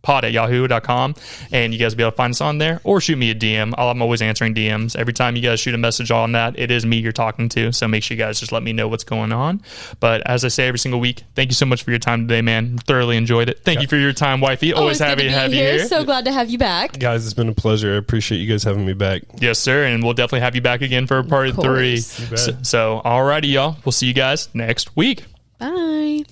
Speaker 1: pod@yahoo.com, and you guys will be able to find us on there, or shoot me a DM. I'm always answering DMs. Every time you guys shoot a message on that, it is me you're talking to, so make sure you guys just let me know what's going on. But as I say every single week, thank you so much for your time today, man. Thoroughly enjoyed it. Thank you for your time, wifey. Always happy to have you here.
Speaker 3: So glad to have you back.
Speaker 2: Guys, it's been a pleasure. I appreciate you guys having me back.
Speaker 1: Yes, sir, and we'll definitely have you back again for part 3. So alrighty, y'all. We'll see you guys next week.
Speaker 3: Bye.